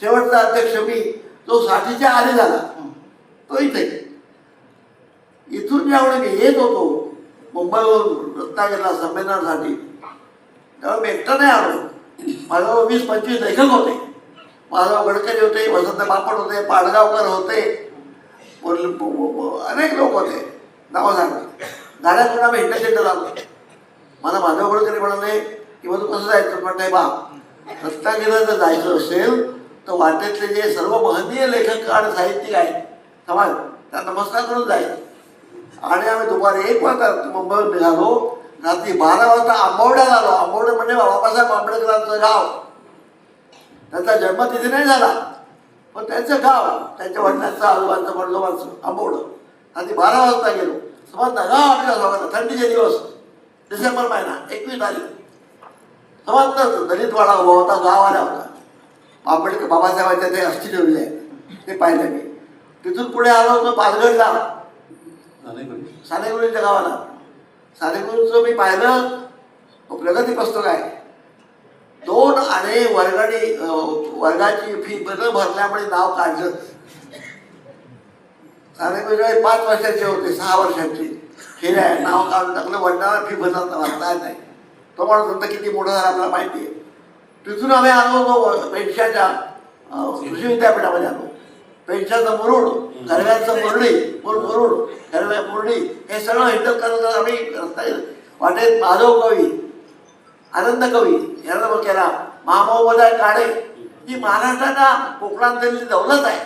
शेवटचा अध्यक्ष मी, तो 60च्या आधी झाला, तो इथे. इथून ज्यावेळी मी येत होतो मुंबईवरून रत्नागिरीला संमेलनासाठी, तेव्हा मी एकटा नाही आलो. माझ्याजवळ 20-25 लेखक होते. माझ्याजवळ गडकरी होते, वसंत बापट होते, पाडगावकर होते, अनेक लोक होते. नावं सांगते. गाड्यातून आम्ही इंटरसेंटर आलो. मला माधव गडकरी म्हणाले की मग तू कसं जायचं? म्हणते बा, रत्नागिरीला जर जायचं असेल तर वाटेतले जे सर्व महनीय लेखक आणि साहित्यिक आहेत समाज, त्या नमस्कार करून जायचं. आणि आम्ही दुपारी 1 वाजता मुंबईवर निघालो. रात्री 12 वाजता आंबवड्याला आलो. आंबवडे म्हणजे बाबासाहेब आंबेडकरांचं गाव. त्यांचा जन्म तिथे नाही झाला, पण त्यांचं गाव, त्यांच्या वडिलांचं, आजोबांचं, वडिलोबांचं आंबवडं. रात्री 12 वाजता गेलो. समज गाव आपल्या सोबत, थंडीचे दिवस, डिसेंबर महिना, 21 तारीख. समजलं दलितवाडा उभा होता, गाव आला होता. आंबेडकर बाबासाहेबांच्या ते अस्थी ठेवले आहे, ते पाहिलं मी. तिथून पुढे आलो होतो पालघरला, सानेगुरूच्या गावाला. सानेगुरूचं मी पाहिलं, प्रगती पुस्तक आहे. 2 आणे वर्गाची फी न भरल्यामुळे नाव काढलं. सारे म्हणजे 5 वर्षाचे होते, 6 वर्षाचे. हे नाही नाव काढून टाकलं, वडिलांना फी भरला वाचता येत नाही. तो माणूस होता किती मोठा झाला आपल्याला माहिती आहे. तिथून आम्ही आलो होतो पेन्शाच्या कृषी विद्यापीठामध्ये आलो. पेन्शाचं मुरुड, गरव्यांचं मुरुड गरव्या मुरडी हे सगळं हिंडत करत आम्ही वाटेत माधव कवी, आनंद कवी यांना मग केला. महामहोपाध्याय काळे ही महाराष्ट्राच्या कोकणातली दौलत आहे.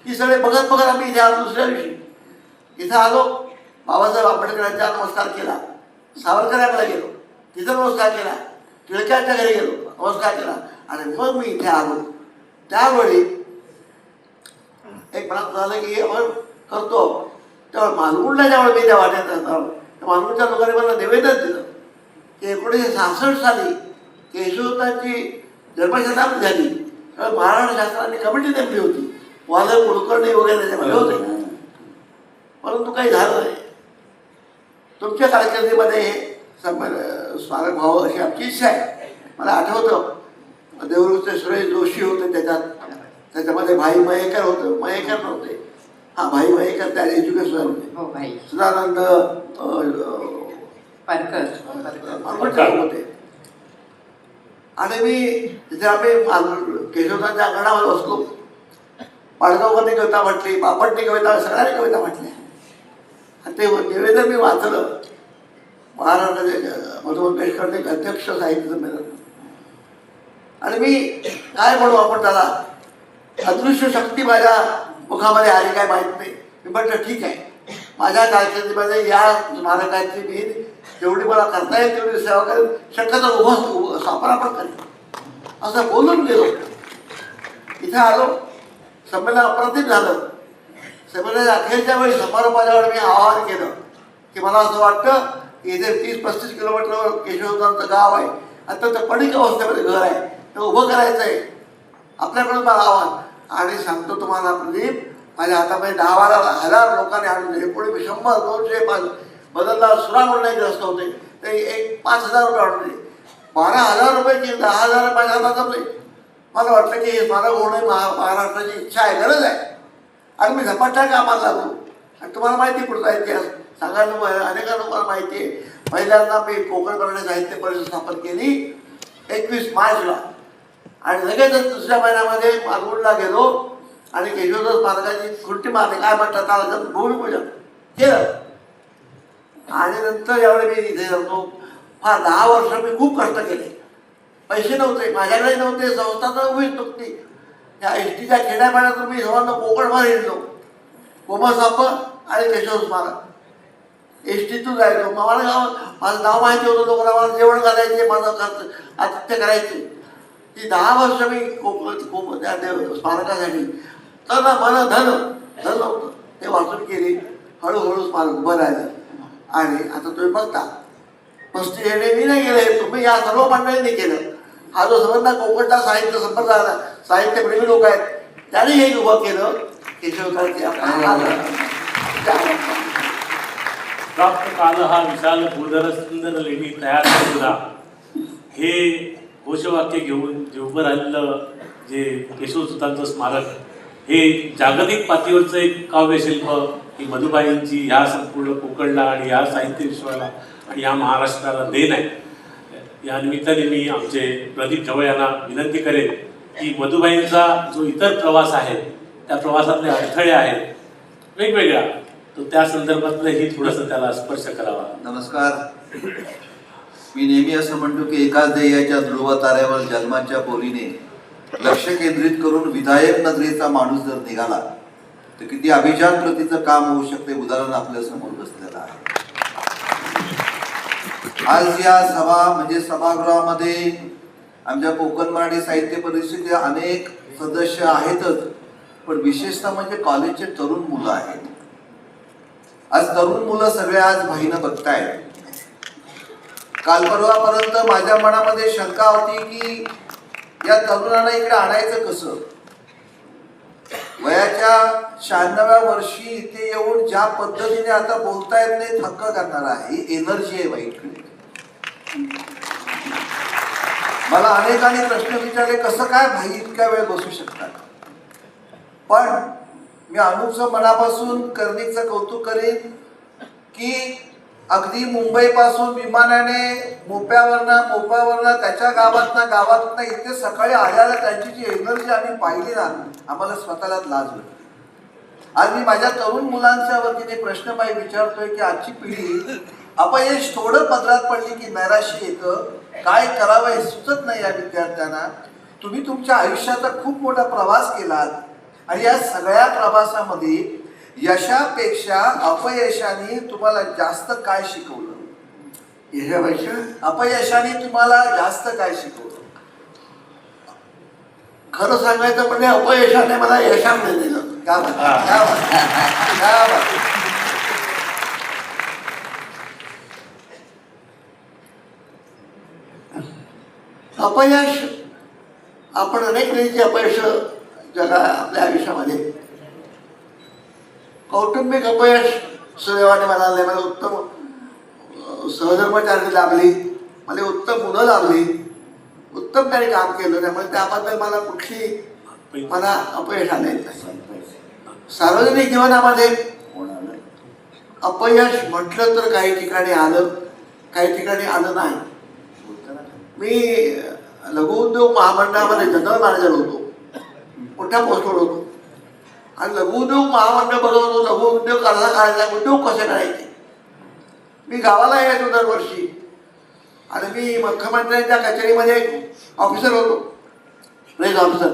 ती सगळे बघत बघत आम्ही इथे आलो. दुसऱ्या दिवशी इथं आलो, बाबासाहेब आंबेडकरांचा नमस्कार केला, सावरकरांकडे गेलो, तिथं नमस्कार केला, टिळकांच्या घरी गेलो, नमस्कार केला आणि मग मी इथे आलो. त्यावेळी एक मनात झालं की आपण करतो. तेव्हा मालगुंडला ज्यावेळी मी त्या वाट्यात असतो, त्या मालगुंडच्या लोकांनी मला निवेदन दिलं की 1966 साली केशवतांची जन्मशताब्दी झाली, तेव्हा महाराष्ट्र शासनाने कमिटी नेमली होती. वादळ कुलकर्णी वगैरे त्याच्यामध्ये होते, परंतु काही झालं नाही. तुमच्या कारकिर्दीमध्ये हे स्वागत व्हावं अशी आमची इच्छा आहे. मला आठवतं देवरूचे सुरेश जोशी होते त्याच्यामध्ये भाई मयेकर होतं, मयेकर नव्हते, हा भाई मयेकर त्या एज्युकेशन होते, सदानंद पारकर होते. आणि मी तिथे आम्ही केशवतांच्या अंगणामध्ये बसलो. पाडगावकरनी कविता म्हटली, बापटनी कविता, सगळ्यांनी कविता म्हटल्या. आणि ते निवेदन मी वाचलं. महाराष्ट्राचे मधुबन पेशकरने अध्यक्ष साहित्य संमेलन. आणि मी काय म्हणू आपण त्याला, अदृश्य शक्ती माझ्या मुखामध्ये आली काय माहीत नाही. मी म्हटलं ठीक आहे, माझ्या कारकिर्दीमध्ये या स्मारकाची मी जेवढी मला करता येईल तेवढी सेवा करेन, शक्यतो उभं स्थापना पण करेन असं बोलून गेलो. इथं आलो, संमेलन अप्रतिम झालं. संमेलनाच्या अखेरच्या वेळी समारोपाच्या वेळी मी आवाहन केलं की मला असं वाटतं की इथे 30-35 किलोमीटरवर केशवतांचं गाव आहे, अत्यंत पडीक अवस्थेमध्ये घर आहे, ते उभं करायचं आहे. आपल्याकडून मला आव्हान. आणि सांगतो तुम्हाला प्रदीप, माझ्या हातामध्ये 10-12 लोकांनी आणून दिले. कोणी 100, 200 बदलला सुरामुळे ग्रस्त होते, ते 5,000 रुपये आणून दिले. 12,000 रुपयाची 10,000 माझ्या हातात जमले. मला वाटलं की हे स्मारक होणे महाराष्ट्राची इच्छा आहे, गरज आहे. आणि मी झपाट्याने कामाला लागलो. आणि तुम्हाला माहिती पुढचा इतिहास सांगायला अनेका लोकांना माहिती आहे. पहिल्यांदा मी कोकण करणे साहित्य परिषद स्थापन केली 21 मार्चला. आणि लगेचच दुसऱ्या महिन्यामध्ये मालवणला गेलो आणि केशवदास स्मारकाची खुर्टी मारली, काय म्हणतात त्याला, भूमिपूजन केलं. आणि नंतर यावेळी मी इथे जातो. फार 10 वर्ष मी खूप कष्ट केले. पैसे नव्हते, माझ्याकडे नव्हते, संस्था तर उभीच नव्हती. त्या एसटीच्या खेड्यापाड्यातून मी सर्वांना कोकणभर हिंडलो. कोमल सापर आणि केशव स्मारक एसटीतून जायचो. माझं नाव माहिती होतं, लोकांना मला जेवण घालायचे, माझं खर्च आतिथ्य करायचे. ती 10 वर्ष मी त्या स्मारकासाठी तर मला धन नव्हतं, ते वाचून केली. हळूहळू स्मारक उभं राहिलं. आणि आता तुम्ही बघता 35 येणे मी नाही केलं, तुम्ही या सर्व मंडळींनी केलं. हा जो संबंध कोकणचा साहित्य संप्रदाय, साहित्यप्रेमी लोक आहेत, त्यांनी हे उभं केलं. केशवतांची प्राप्त काल हा विशाल भूधर सुंदर लेणी तयार करूया, हे घोषवाक्य घेऊन जे उभं राहिलेलं जे केशवसुतांचं स्मारक, हे जागतिक पातळीवरचं एक काव्यशिल्प ही मधुबाईंची ह्या संपूर्ण कोकणला आणि ह्या साहित्य विश्वाला आणि ह्या महाराष्ट्राला देण आहे. या निमित्ताने मी आमचे प्रदीप ढवळे यांना विनंती करेन की मधुबाईंचा जो इतर प्रवास आहे, त्या प्रवासातले अडथळे आहेत वेगवेगळ्या, तो त्या संदर्भातलंही थोडंसं त्याला स्पर्श करावा. नमस्कार. मी नेहमी असं म्हणतो की एकाच ध्येयाच्या ध्रुव ताऱ्यावर जन्माच्या बोलीने लक्ष केंद्रित करून विधायक नजरेचा माणूस जर निघाला तर किती अभिजात प्रतीचं काम होऊ शकते. उदाहरण आपल्या समोर बसलेलं आहे. आज या सभा म्हणजे सभागृहामध्ये आमच्या कोकण मराठी साहित्य परिषदेचे अनेक सदस्य आहेतच, पण विशेषतः म्हणजे कॉलेजचे तरुण मुलं आहेत. आज तरुण मुलं सगळे आज भाईनं बघतायत. काल परवापर्यंत माझ्या मनामध्ये शंका होती की या तरुणाला इकडे आणायचं कसं. वयाच्या 96व्या वर्षी इथे येऊन ज्या पद्धतीने आता बोलता येत नाही, थक्क करणार आहे. ही एनर्जी आहे बाईकडे. मला अनेकांनी प्रश्न विचारले, कसं काय भाई इतक्या वेळ बसू शकतात. पण मी अनुपचं मनापासून कर्णिकचं कौतुक करेन की अगदी मुंबईपासून विमानाने मोप्यावरनं त्याच्या गावातनं इथे सकाळी आल्याला त्यांची जी एनर्जी आम्ही पाहिली ना, आम्हाला स्वतःलाच लाज वाटली. आज मी माझ्या तरुण मुलांच्या वतीने प्रश्न पाहिजे विचारतोय की आजची पिढी अपयश थोडं पदरात पडली की नैराश्य येतं, काय करावं हे सुचत नाही या विद्यार्थ्यांना. तुम्ही तुमच्या आयुष्याचा खूप मोठा प्रवास केलात आणि या सगळ्या प्रवासामध्ये यशापेक्षा अपयशाने तुम्हाला जास्त काय शिकवलं? यशापेक्षा अपयशाने तुम्हाला जास्त काय शिकवलं? खरं सांगायचं म्हणजे अपयशाने मला यशामध्ये दिलं. क्या बात, क्या बात, क्या बात. अपयश, आपण अनेक रीतीचे अपयश आपल्या आयुष्यामध्ये. कौटुंबिक अपयश सुदैवाने मला आलंय. मला उत्तम सहधर्मचारी लाभली, मला उत्तम मुलं लाभली, उत्तम त्याने काम केलं, त्यामुळे त्याबद्दल मला अपयश आले नाही. सार्वजनिक जीवनामध्ये अपयश म्हटलं तर काही ठिकाणी आलं, काही ठिकाणी आलं नाही. मी लघुउद्योग महामंडळामध्ये जनरल मॅनेजर होतो, मोठ्या पोस्टवर होतो. आणि लघुउद्योग महामंडळ बनवतो, लघुउद्योग कसा काढायचा, उद्योग कसे करायचे. मी गावाला यायचो दरवर्षी आणि मी मुख्यमंत्र्यांच्या कचेरीमध्ये ऑफिसर होतो, प्रेस ऑफिसर.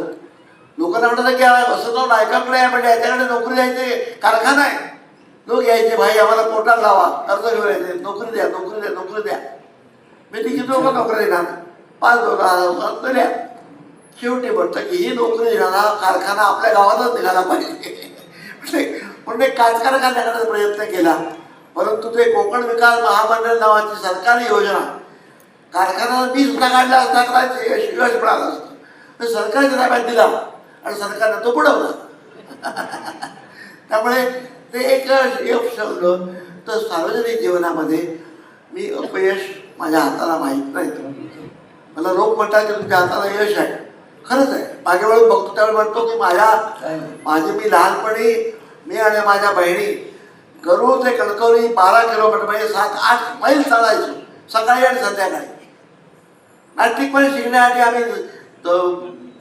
लोकांना वाटतं की वसंतराव नायकांकडे आहे म्हणजे याच्याकडे नोकरी द्यायचे कारखाना आहे. लोक यायचे, भाई आम्हाला पोटात लावा, कर्ज घेऊन यायचे, नोकरी द्या, नोकरी द्या, नोकरी द्या. मी ती किती लोक नोकरी देणार, 5,000 दिल्या. शेवटी म्हणतं की ही नोकरी देणारा कारखाना आपल्या गावातच निघाला पाहिजे. म्हणजे कारखाना करण्याचा प्रयत्न केला, परंतु ते कोकण विकास महामंडळ नावाची सरकारी योजना कारखान्याला मी सुद्धा काढला असता करायचे यश मिळालं असतं. तर सरकारच्या ताब्यात दिला आणि सरकारनं तो बुडवला. त्यामुळे ते एक यश ठेवलं. तर सार्वजनिक जीवनामध्ये मी अपयश माझ्या हाताला माहीत नाही. मला लोक म्हणतात की तुमच्या हाताला यश आहे. खरंच आहे. मागे वळून बघतो त्यावेळी म्हणतो की मी लहानपणी मी आणि माझ्या बहिणी गरुड ते कणकवली 12 किलोमीटर म्हणजे 7-8 मैल चालायचो सकाळी आणि संध्याकाळी. मॅट्रिकमध्ये शिकण्यासाठी आम्ही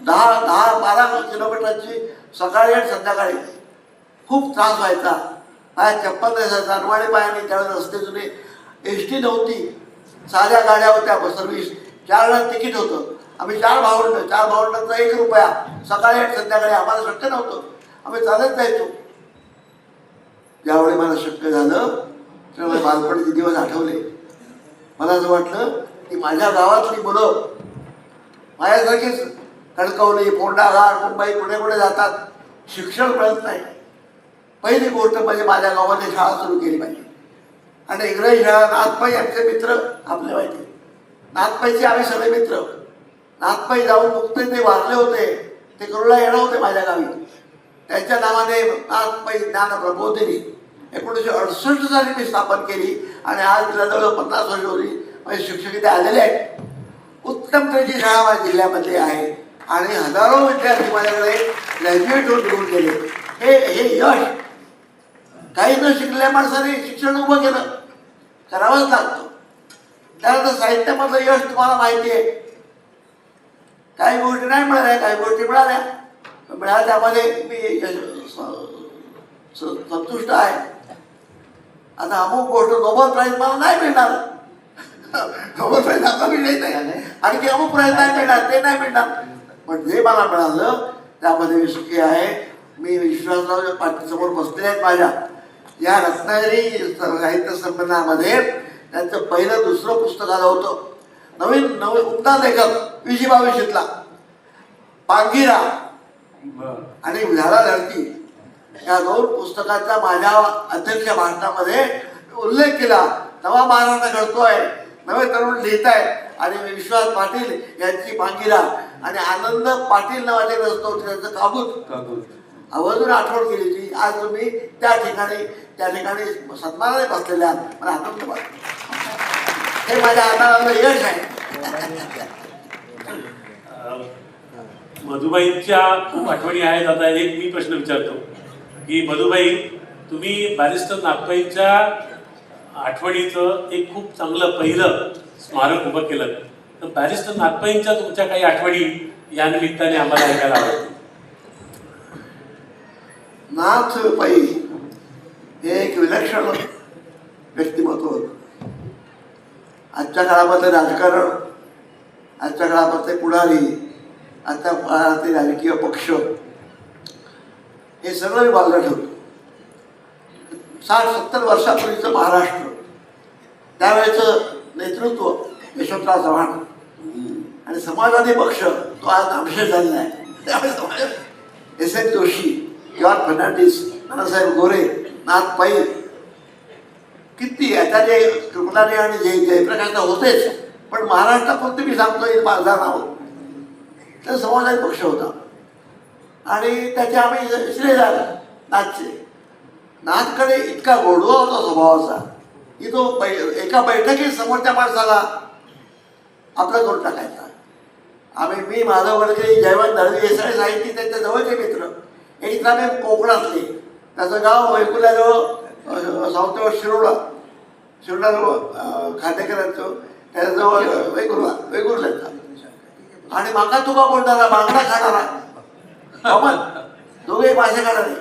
10-12 किलोमीटरची सकाळी आणि संध्याकाळी. खूप त्रास व्हायचा, पाय चप्पल नसायचा, अनवाणी पायाने. त्यावेळेस रस्ते जुने, एस टी नव्हती, साध्या गाड्या होत्या, सर्व्हिस 4 जण तिकीट होतं. आम्ही 4 भावंडांचा 1 रुपया सकाळी आणि संध्याकाळी. आम्हाला शक्य नव्हतं, आम्ही चालत जायचो. ज्यावेळी मला शक्य झालं त्यावेळी बालपणीचे दिवस आठवले. मला असं वाटलं की माझ्या गावातली मुलं माझ्यासारखीच कणकवली, फोंडाघाट, मुंबई पुणे जातात, शिक्षण मिळत नाही. पहिली गोष्ट म्हणजे माझ्या गावाने शाळा सुरू केली पाहिजे. आणि इंग्रजी शाळा, नाथपाई आमचे मित्र आपले माहिती, नाथपाईचे आम्ही सगळे मित्र. नाथपाई जाऊन मुक्त ते वारले होते, ते करूला येणार होते माझ्या गावी. त्यांच्या नावाने नाथपाई ज्ञान प्रबोधिनी 1968 साली मी स्थापन केली आणि आज तिला जवळ 50 वर्ष होती. माझे शिक्षक इथे आलेले आहेत. उत्तम त्याची शाळा माझ्या जिल्ह्यामध्ये आहे आणि हजारो विद्यार्थी माझ्याकडे ग्रॅज्युएट होऊन घेऊन गेले. हे यश. काही न शिकलेल्या माणसाने शिक्षण उभं केलं, करावंच लागतं. त्यानंतर साहित्यामधलं यश तुम्हाला माहिती आहे. काही गोष्टी नाही मिळाल्या, काही गोष्टी मिळाल्या. मिळाल्या त्यामध्ये मी संतुष्ट आहे. आता अमुक गोष्ट नोबेल प्राईज मला नाही मिळणार, नोबेल प्राईज आता मिळत नाही, आणखी अमुक प्राईज नाही मिळणार, ते नाही मिळणार. पण जे मला मिळालं त्यामध्ये मी सुखी आहे. मी विश्वासराव पाटीलसमोर बसले आहेत माझ्या. या रत्नागिरी साहित्य संमेलनामध्ये त्यांचं पहिलं दुसरं पुस्तक आलं होतं. नवीन उमदा लेखक 2022 पांगिरा आणि झाला धरती या 2 पुस्तकांचा माझ्या अध्यक्ष भाषणामध्ये उल्लेख केला. नवा महाराष्ट्र घडतोय, नवे तरुण लिहित आहेत आणि विश्वास पाटील यांची पांगिरा आणि आनंद पाटील नावाचे ग्रस्त होते त्यांचं काबूत आवर्जून आठवण केली होती. आज तुम्ही त्या ठिकाणी सन्मानाने बसलेले आहात. मला आनंद वाटतो. हे माझ्या हाताला यश आहे. मधुबाईंच्या खूप आठवणी आहेत. आता एक मी प्रश्न विचारतो की मधुबाई, तुम्ही बॅरिस्टर नागपाईंच्या आठवणीचं एक खूप चांगलं पहिलं स्मारक उभं केलं. तर बॅरिस्टर नागपाईंच्या तुमच्या काही आठवणी या निमित्ताने आम्हाला ऐकायला आवडतील. नाथ पै हे एक विलक्षण व्यक्तिमत्व होतं. आजच्या काळामध्ये राजकारण, आजच्या काळामध्ये पुढारी, आजच्या काळातले राजकीय पक्ष हे सगळं मी बाजूला ठेवतो. 60-70 वर्षापूर्वीचं महाराष्ट्र, त्यावेळेचं नेतृत्व यशवंतराव चव्हाण आणि समाजवादी पक्ष तो आज नामशेष झालेला आहे. त्यावेळेस S.N. जोशी, जॉर्ज फर्नांडिस, नानासाहेब गोरे, नाथ पै, किती आता जे कृपलाने आणि जयप्रकाश होतेच, पण महाराष्ट्रापुरते मी सांगतो माझा नाव तर समाजवादी पक्ष होता आणि त्याचे आम्ही श्रेयदार नाथचे. नाथकडे इतका गोडवा होता स्वभावाचा की तो एका बैठकीत समोरच्या माणसाला आपलं करून टाकायचा. मी माधव गडकरी, जयवंत दळवी हे सगळे साहित्य त्यांच्या जवळचे मित्र. एक तर आम्ही कोकणातले, त्याचं गाव वैकुल्याजवळ सावतेवर शिरोडाजवळ खांडेकरांचं, त्याच्याजवळ वेगुर्ल्याचा. आणि माका तुका बोलणारा, बांगडा खाणारा, अमन दोघे मासे खाणारे,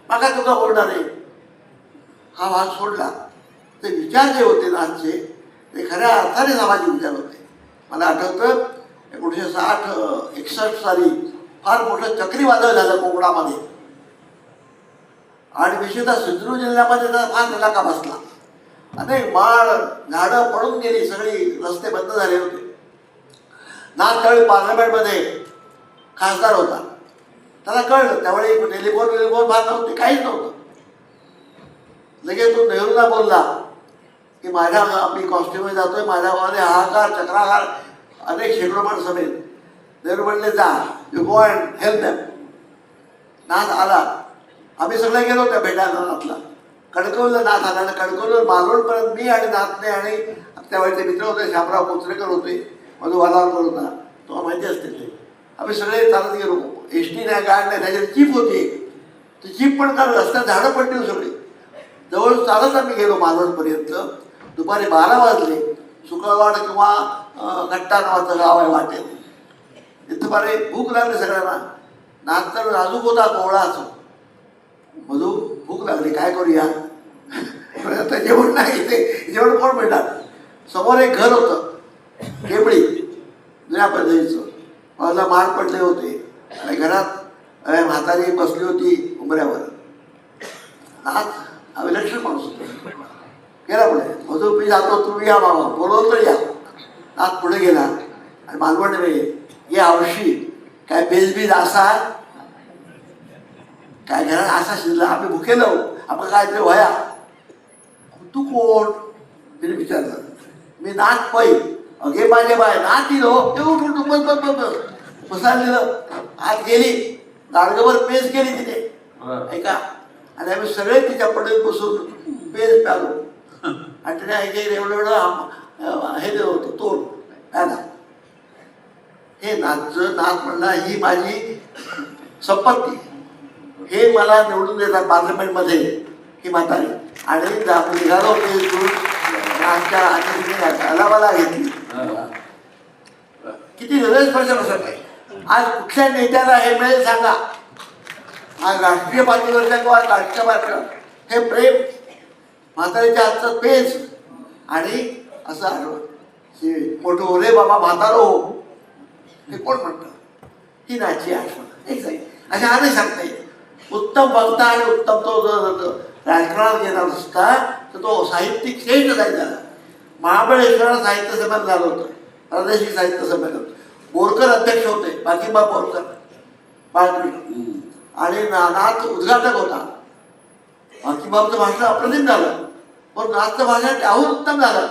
माका तुका बोलणारे, हा भाग सोडला. ते विचार जे होते नाथचे ते खऱ्या अर्थाने सामाजिक विचार होते. मला आठवतं 1960-61 साली फार मोठं चक्रीवादळ झालं कोकणामध्ये आणि विशेषतः सिंधुदुर्ग जिल्ह्यामध्ये तर फार तडाखा बसला. अनेक माळ झाडं पडून गेली, सगळी रस्ते बंद झाले होते. नाथ त्यावेळी पार्लमेंटमध्ये खासदार होता. त्याला कळलं, त्यावेळी टेलिफोन फार नव्हते, काहीच नव्हतं. लगेच तो नेहरूला बोलला की मी कॉस्ट्युममध्ये जातोय, माझ्या गावाने हाहाकार चक्राकार अनेक शेकडो माणसं समेत. नेहरू म्हणले जा, you go and help them. Nath आला, आम्ही सगळे गेलो त्या भेटायला. नाथला कणकवलं नाथ आला आणि कणकवलं मालवणपर्यंत मी आणि नाथने आणि त्यावेळेचे मित्र होते, श्यामराव कोचरेकर होते, मधु वालावकर होता, तुम्हाला माहिती असते ते. आम्ही सगळे चालत गेलो. एसटी नाही, गाड नाही, त्याच्यात जीप होती एक. ती जीप पण काढ, रस्त्यात झाडं पडली सगळी. जवळ चालत आम्ही गेलो मालवणपर्यंत. दुपारी 12 वाजले. सुकळवाड किंवा गट्टा नावाचं गाव आहे वाटेल. तिथं बारे भूक लागली सगळ्यांना. नाथ तर नाजूक होता, कोवळा असो. मधू भूक लागली, काय करूया? आता जेवण नाही, ते जेवण कोण मिळणार? समोर एक घर होतं, केबळी जुन्या पद्धतीचं. मला माळ पडले होते आणि घरात म्हातारी बसली होती उंबऱ्यावर. नाथ विलक्षण माणूस होतो. गेला पुढे, मधू मी जातो, तुम्ही या बाबा, बोलवलं तर या. नाथ पुढे गेला आणि मालवण ये आवशी काय बेजबीज असा काय घरात असा शिजला, आम्ही भुकेलो, आपण काहीतरी व्हाया. तू कोण? तिने विचारलं. मी नाथ पै. अगे माझे बाय नाथ दिलो बसायला दिलं. आत गेली, गाडगभर पेज केली तिने, ऐका. आणि आम्ही सगळे तिच्या पडीत बसून पेज प्यालो. आणि तिने एवढं हे दिलं होतं तोड प्याला. हे नाथ म्हणला, ही माझी संपत्ती, हे मला निवडून देतात पार्लमेंटमध्ये ही म्हातारी. आणि निघालो पेज घेऊन नाथच्या अलावाला घेतली. किती हृदयस्पर्श बसत आहे. आज कुठल्या नेत्याला हे मिळेल सांगा? आज राष्ट्रीय पातळीवरच्या किंवा राष्ट्रीय पातळीवर हे प्रेम, म्हातारीच्या हातचं पेज आणि असं आठवण. मोठं हो रे बाबा म्हातारो हो, हे कोण म्हणतं? ही नाची आठवण. एक जाईल अशा आधी सांगता येईल. उत्तम वक्ता आणि उत्तम तो जो राजकारणात गेला नसता तर तो साहित्यिक श्रेष्ठ जाईल झाला. महाबळेश्वरात साहित्य संमेलन झालं होतं, प्रादेशिक साहित्य संमेलन. बोरकर अध्यक्ष होते, बाकीबा बोरकर बाळकृष्ण. आणि नाथ उद्घाटक होता. बाकीबाबचं भाषण अप्रतिम झालं, पण नाथचं भाषण त्याहून उत्तम झालं.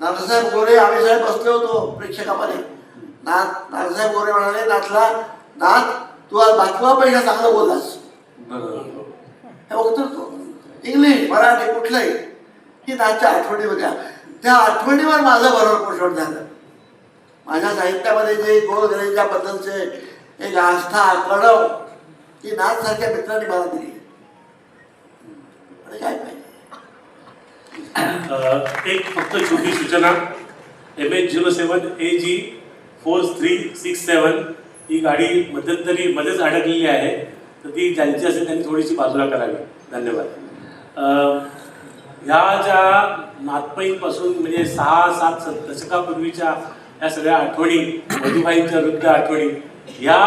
नानासाहेब गोरे आम्ही साहेब बसले होतो प्रेक्षकामध्ये. नानासाहेब गोरे म्हणाले नाथला, नाथ तू आज बाकीबापेक्षा चांगलं बोललास. हे वक्तृत्व इंग्लिश मराठी कुठलंही. ही नाथच्या आठवणी होत्या. त्या आठवणीवर माझं भरभर पोषण झालं. माझ्या साहित्यामध्ये जे गोळगरेंच्याबद्दलचे एक आस्था कळव ती नाथसारख्या मित्रांनी मला दिली. ते काय पाहिजे? एक फक्त छोटी सूचना, MH07AG4367 ही गाडी मध्येच अडकलेली आहे, तर ती ज्यांची असेल त्यांनी थोडीशी बाजूला करावी. धन्यवाद. ह्या ज्या नाथपैंपासून म्हणजे 6-7 दशकापूर्वीच्या ह्या सगळ्या आठवणी, मधुबाईंच्या वृद्ध आठवणी, ह्या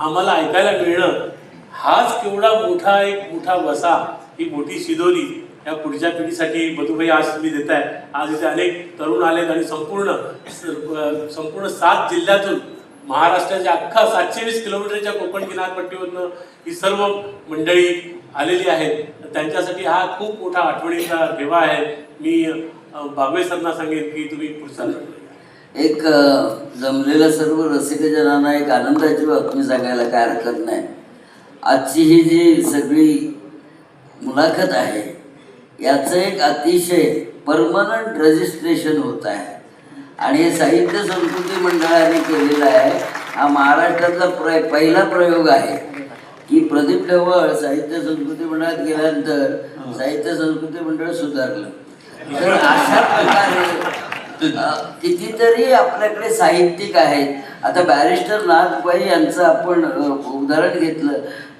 आम्हाला ऐकायला मिळणं हाच केवढा मोठा वसा, ही मोठी शिदोरी या पुढच्या पिढीसाठी मधुबाई आज तुम्ही देताय. आज इथे अनेक तरुण आलेत आणि संपूर्ण 7 जिल्ह्यातून महाराष्ट्राच्या अख्खा 720 किलोमीटरच्या कोकण किनारपट्टीवरनं ही सर्व मंडळी आलेली आहेत. त्यांच्यासाठी हा खूप मोठा आठवणीचा ठेवा आहे. मी बागवे सरांना सांगेन की तुम्ही पुढचा एक जमलेल्या सर्व रसिकजनांना एक आनंदाची बातमी सांगायला काय हरकत नाही. आजची ही जी सगळी मुलाखत आहे याचं एक अतिशय परमनंट रजिस्ट्रेशन होत आहे आणि हे साहित्य संस्कृती मंडळाने केलेलं आहे. हा महाराष्ट्रातला पहिला प्रयोग आहे की प्रदीप ढवळ साहित्य संस्कृती मंडळात गेल्यानंतर साहित्य संस्कृती मंडळ सुधारलं. तर अशा प्रकारे कितीतरी आपल्याकडे साहित्यिक आहेत. आता बॅरिस्टर नाथबाई यांचं आपण उदाहरण घेतलं,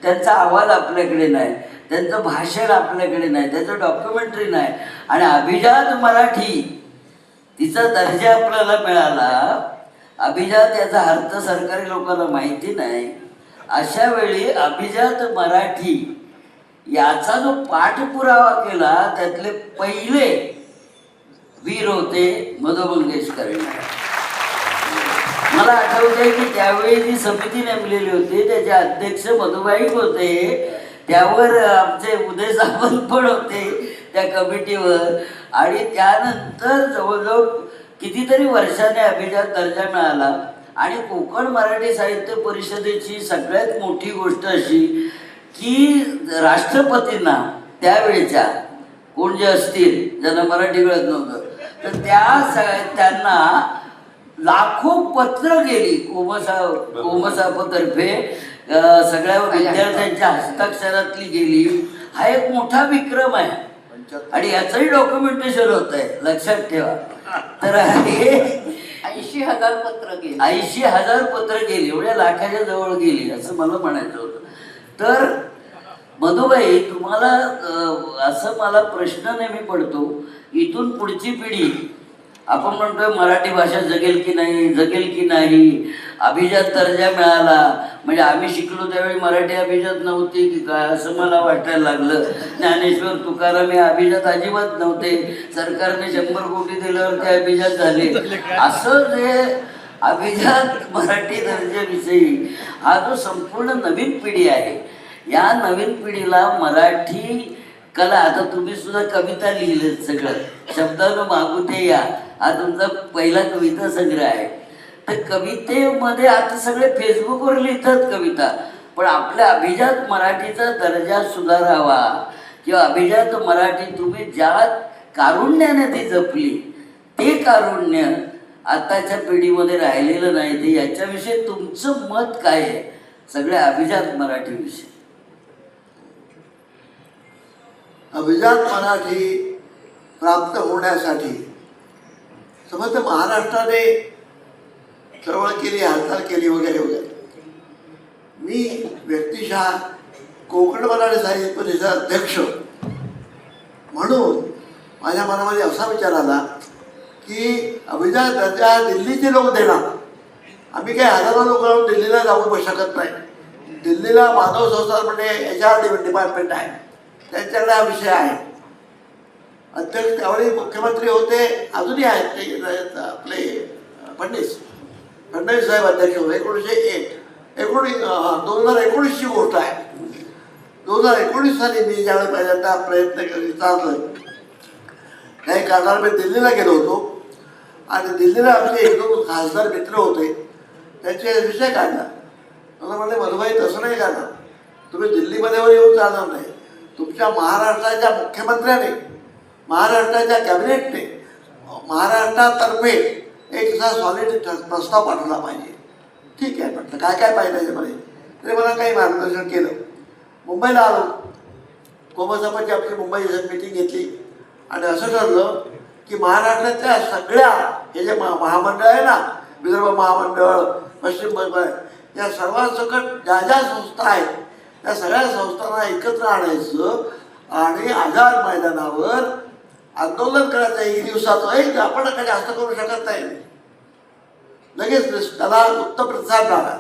त्यांचा आवाज आपल्याकडे नाही, त्यांचं भाषण आपल्याकडे नाही, त्याचं डॉक्युमेंटरी नाही, आणि अभिजात मराठी तिचा दर्जा आपल्याला मिळाला. अभिजात याचा अर्थ सरकारी लोकांना माहिती नाही. अशा वेळी अभिजात मराठी याचा जो पाठपुरावा केला त्यातले पहिले वीर होते मधु मंगेशकर. मला आठवतंय की त्यावेळी जी समिती नेमलेली होती त्याचे अध्यक्ष मधुबाई होते, त्यावर आमचे उदय सामंत पण होते त्या कमिटीवर, आणि त्यानंतर जवळजवळ कितीतरी वर्षाने अभिजात दर्जा मिळाला. आणि कोकण मराठी साहित्य परिषदेची सगळ्यात मोठी गोष्ट अशी की राष्ट्रपतींना त्यावेळेच्या कोण जे असतील ज्यांना मराठी कळत नव्हतं तर त्यांना लाखो पत्र गेली कोमसापतर्फे सगळ्या विद्यार्थ्यांच्या हस्ताक्षरातली गेली. हा एक मोठा विक्रम आहे आणि याचंही डॉक्युमेंटेशन होत आहे, लक्षात ठेवा. तर हे 80,000 पत्र गेली. 80,000 पत्र गेली, एवढ्या लाखाच्या जवळ गेली असं मला म्हणायचं होतं. तर मधुबाई, तुम्हाला असं मला प्रश्न नेहमी पडतो, इथून पुढची पिढी आपण म्हणतोय मराठी भाषा जगेल की नाही, अभिजात दर्जा मिळाला म्हणजे आम्ही शिकलो त्यावेळी मराठी अभिजात नव्हती की काय असं मला वाटायला लागलं. ज्ञानेश्वर तुकाराम हे अभिजात अजिबात नव्हते, सरकारने 100 कोटी दिल्यावर ते अभिजात झाले. असं जे अभिजात मराठी दर्जाविषयी हा जो संपूर्ण नवीन पिढी आहे, या नवीन पिढीला मराठी कला, आता तुम्ही सुद्धा कविता लिहिलेत, सगळं शब्दानं मागुते या, हा तुमचा पहिला कविता संग्रह आहे. तर कवितेमध्ये आता सगळे फेसबुकवर लिहितात कविता, पण आपल्या अभिजात मराठीचा दर्जा सुधारावा किंवा अभिजात मराठी तुम्ही ज्या कारुण्याने ती जपली ते कारुण्य आताच्या पिढीमध्ये राहिलेलं नाही. ते याच्याविषयी तुमचं मत काय आहे सगळ्या अभिजात मराठीविषयी? अभिजात मराठी प्राप्त होण्यासाठी समजा महाराष्ट्राने चळवळ केली, हालचाल केली वगैरे वगैरे. मी व्यक्तिशः कोकण मराठी साहित्य परिषदेचा अध्यक्ष म्हणून माझ्या मनामध्ये असा विचार आला की अभिजात दर्जा दिल्लीचे लोक देणार. आम्ही काही हजारो लोक दिल्लीला जाऊ शकत नाही. दिल्लीला मानव संसाधन म्हणजे HR डिपार्टमेंट आहे, त्यांच्याकडे हा विषय आहे. अध्यक्ष त्यावेळी मुख्यमंत्री होते, अजूनही आहेत ते आपले फडणवीस साहेब अध्यक्ष होते. 2019ची गोष्ट आहे. 2019 साली मी ज्यावेळी पहिल्यांदा प्रयत्न विचारलं काही कारणाला मी दिल्लीला गेलो होतो आणि दिल्लीला आमचे 1-2 खासदार मित्र होते, त्यांचे विषय काढला. मला म्हणले मधुबाई तसं नाही करणार, तुम्ही दिल्लीमध्ये येऊन चालणार नाही. तुमच्या महाराष्ट्राच्या मुख्यमंत्र्याने, महाराष्ट्राच्या कॅबिनेटने महाराष्ट्रातर्फे एक असा सॉलिड प्रस्ताव पाठवला पाहिजे. ठीक आहे म्हटलं, काय काय पाहिजे त्याच्यामध्ये. तरी मला काही मार्गदर्शन केलं. मुंबईला आलो, कोमसापाची आपली मुंबई मीटिंग घेतली आणि असं ठरलं की महाराष्ट्रातल्या सगळ्या हे जे महामंडळ आहे ना, विदर्भ महामंडळ, पश्चिम बंगाल, या सर्वांसकट ज्या ज्या संस्था आहेत त्या सगळ्या संस्थांना एकत्र आणायचं आणि आझाद मैदानावर आंदोलन करायचं. एक दिवसाचं एक आपण काही जास्त करू शकत नाही. लगेच त्याला उत्तम प्रतिसाद झाला.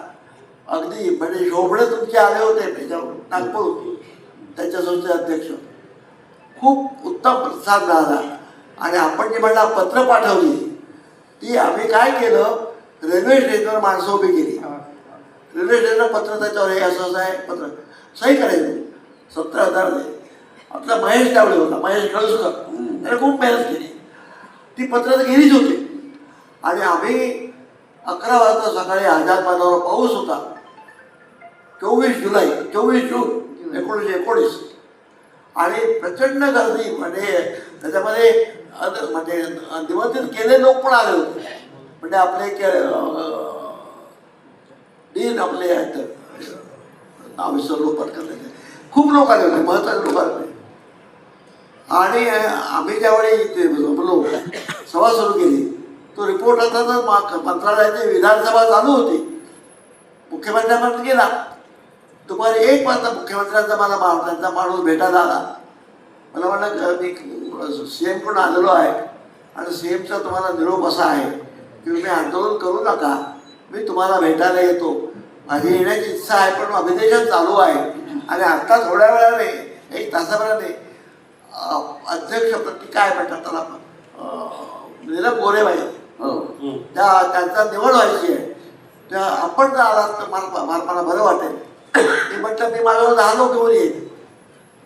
अगदी म्हणजे शोभणे तुमचे आले होते त्याच्यावर नागपूर, त्यांच्या संस्थेचे अध्यक्ष, खूप उत्तम प्रतिसाद मिळाला. आणि आपण जी म्हणला पत्र पाठवली ती आम्ही काय केलं, रेल्वे स्टेशनवर माणसं उभी केली. रेल्वे स्टेशनवर पत्र त्याच्यावर हे असं आहे पत्र सही करायचं. 17,000 दे. आपला महेश त्यावेळी होता, महेश कळसकर, त्याने खूप मेहनत केली. ती पत्र तर गेलीच होती. आणि आम्ही 11 वाजता सकाळी आझाद मैदानावर पाऊस होता. 24 जुलै 24 जून 1919 आणि प्रचंड गर्दी. म्हणजे त्याच्यामध्ये म्हणजे निमंत्रित केले लोक पण आले होते. म्हणजे आपले डीन आपले आहेत, नाव विसरलो पटकन, खूप लोक आले होते, महत्वाचे लोक आले होते. आणि आम्ही ज्यावेळी इथे जमलो, सभा सुरू केली, तो रिपोर्ट होता तर मंत्रालयाची विधानसभा चालू होती. मुख्यमंत्र्यांपर्यंत गेला. दुपारी 1 वाजता मुख्यमंत्र्यांचा मला त्यांचा माणूस भेटायला आला. मला म्हणलं मी CM कडून आलेलो आहे आणि CMचा तुम्हाला निरोप असा आहे की तुम्ही आंदोलन करू नका, मी तुम्हाला भेटायला येतो. माझी येण्याची इच्छा आहे पण अभिदेशन चालू आहे. आणि आत्ता थोड्या वेळाने 1 तासाभराने अध्यक्ष काय म्हणतात त्याला, नीलम गोरेबाई, त्यांचा निवड व्हायची आहे. त्या आपण जर आलात तर मला बरं वाटेल. मी म्हटलं मी माझ्यावर 10 लोक घेऊन येईल.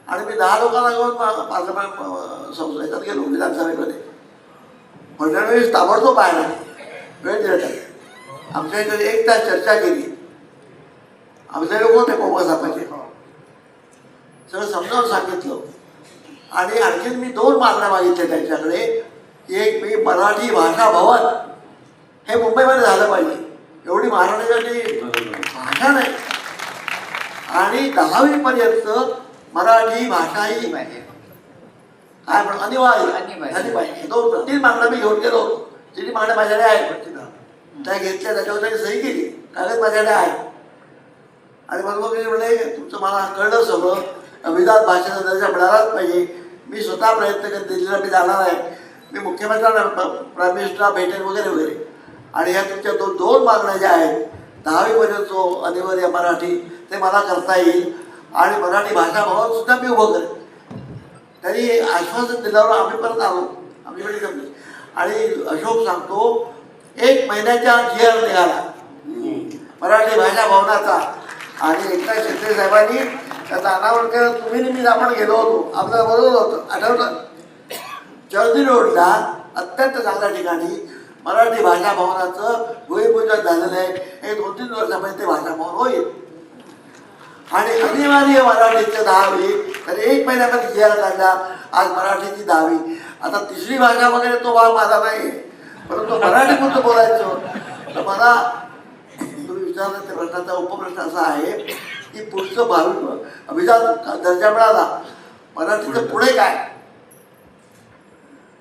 आणि मी 10 लोकांना घेऊन पार्लमेंट संसदेत गेलो, विधानसभेमध्ये. फडणवीस ताबडतोब पाहिला, वेळ दिला त्याने. आमच्या इकडे 1 तास चर्चा केली. आमचे लोक होते कोमसापाचे, सगळं समजावून सांगितलं. आणि आणखीन मी 2 मागण्या मागितल्या त्यांच्याकडे. एक, मी मराठी भाषा भवन हे मुंबईमध्ये झालं पाहिजे. एवढी महाराष्ट्राची भाषा नाही. आणि 10वी पर्यंत मराठी भाषा ही काय म्हणून अनिवार्य झाली पाहिजे. 2-3 मागण्या मी घेऊन गेलो. 3 मागण्या माझ्याकडे आहेत. त्या घेतल्या, त्याच्यावर त्यांनी सही केली, कागद माझ्याकडे आहे. आणि मग म्हणजे तुमचं मला कळलं सगळं, विधान भाषेचा दर्जा मिळालाच पाहिजे. मी स्वतः प्रयत्न करत दिल्लीला मी जाणार आहे. मी मुख्यमंत्र्यांना प्राईम मिनिस्टरला भेटेल वगैरे वगैरे. आणि ह्या तुमच्या 2 मागण्या ज्या आहेत, 10वी पर्यंत जो अनिवार्य मराठी ते मला करता येईल. आणि मराठी भाषा भवन सुद्धा मी उभं करेन. त्यांनी आश्वासन दिल्यावर आम्ही परत आलो, आम्ही वेळी जमली. आणि अशोक सांगतो 1 महिन्याच्या GR निघाला मराठी भाषा भवनाचा. आणि एकनाथ शिंदे साहेबांनी त्याचा अनावरण केलं. तुम्ही नेहमीच आपण गेलो होतो, आपल्याला बरोबर होतं, आठवतं. चर्दी रोडला अत्यंत चांगल्या ठिकाणी मराठी भाषा भवनाचं भूमिपूजन झालेलं आहे. हे 2-3 वर्षामध्ये ते भाषा भवन होईल. आणि अनिवार्य मराठीचं 10वी तर 1 महिन्यामध्ये GR काढला. आज मराठीची 10वी. आता 3री भाषा वगैरे तो भाग माझा नाही, परंतु मराठीपुरतं बोलायचं. तर मला तुम्ही विचारलं त्या प्रश्नाचा उपप्रश्न असा आहे की पुढचं 12वी अभिजात दर्जा मिळाला, मराठीचं पुढे काय.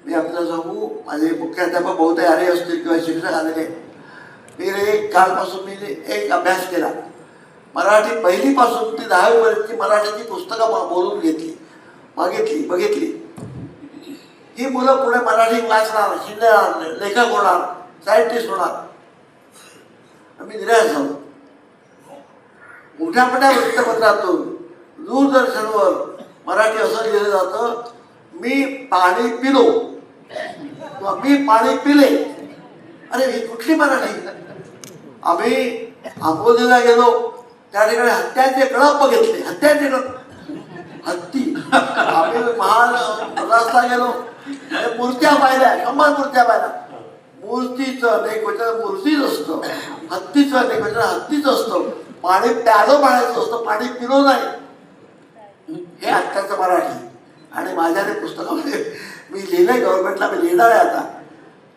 मी आपल्याला सांगू, माझे मुख्याध्यापक बहुतेक आले असतील किंवा शिक्षक आलेले. मी कालपासून मी एक अभ्यास केला. मराठी 1ली पासून ती 10वी पर्यंतची मराठीची पुस्तकं बोलून घेतली, बघितली. ही मुलं पुढे मराठी वाचणार, शिकणार, लेखक होणार, सायंटिस्ट होणार. मी निराश झालो. मोठ्या मोठ्या वृत्तपत्रातून, दूरदर्शनवर मराठी असं लिहिलं जातं, मी पाणी पिलो किंवा मी पाणी पिले. अरे ही कुठली मराठी. आम्ही आंबोलीला गेलो, त्या ठिकाणी हत्त्यांचे कळप बघितले. हत्त्यांचे कळप, हत्ती. आम्ही महाराष्ट्राला गेलो, मूर्त्या पाहिल्या, 100 मूर्त्या पाहिल्या. मूर्तीचं एकवचन मूर्तीच असतं, हत्तीचं एकवचन हत्तीच असतं. पाणी प्यालो म्हणायचं असतं, पाणी पिलो नाही. हे आत्ताचं मराठी. आणि माझ्या ते पुस्तकामध्ये मी लिहिलंय, गव्हर्नमेंटला मी लिहिणार आहे आता.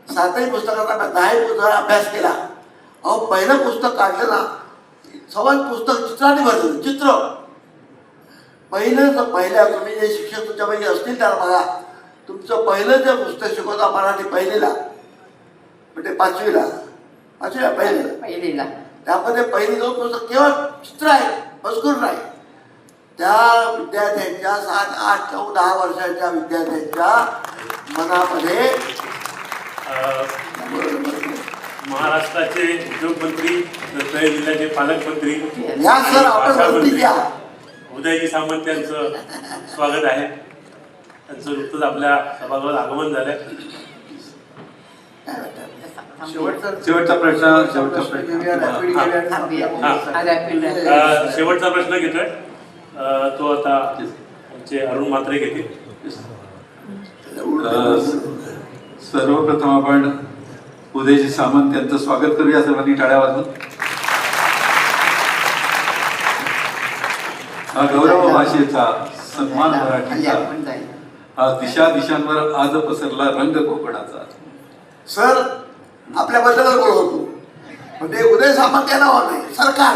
7ही पुस्तकाचा 10ही पुस्तकाचा अभ्यास केला. अहो पहिलं पुस्तक काढलं ना, सवय पुस्तक चित्राने भरलेलं. चित्र पहिल्या तुम्ही जे शिक्षक तुमच्यापैकी असतील त्याला बघा, तुमचं पहिलं जे पुस्तक शिकवता मराठी पहिलीला म्हणजे पाचवीला पहिलीला पहिलीला त्यामध्ये पहिली दोन पुस्तक केवळ चित्र आहे, मजकूर नाही. त्या विद्यार्थ्यांच्या 7, 8, 9, 10 वर्षाच्या विद्यार्थ्यांच्या मनामध्ये महाराष्ट्राचे उद्योगमंत्री, रत्नागिरी जिल्ह्याचे पालकमंत्री या सर आपण वरती घ्या. उदयजी सामंत यांचं स्वागत आहे. त्यांचं नुकतंच आपल्या सभागृहात आगमन झालंय. शेवटचा प्रश्न शेवटचा प्रश्न घेतोय तो आता आमचे अरुण म्हात्रे घेतील. सर्वप्रथम आपण उदयजी सामंत यांचं स्वागत करूया सर्वांनी टाळ्या वाजवून. हा गौरव भाषेचा सन्मान मराठीचा, हा दिशा दिशांवर आज पसरला रंग कोकणाचा. सर आपल्याबद्दलच बोलवतो म्हणजे उदय सामंत या नावाने नाही, सरकार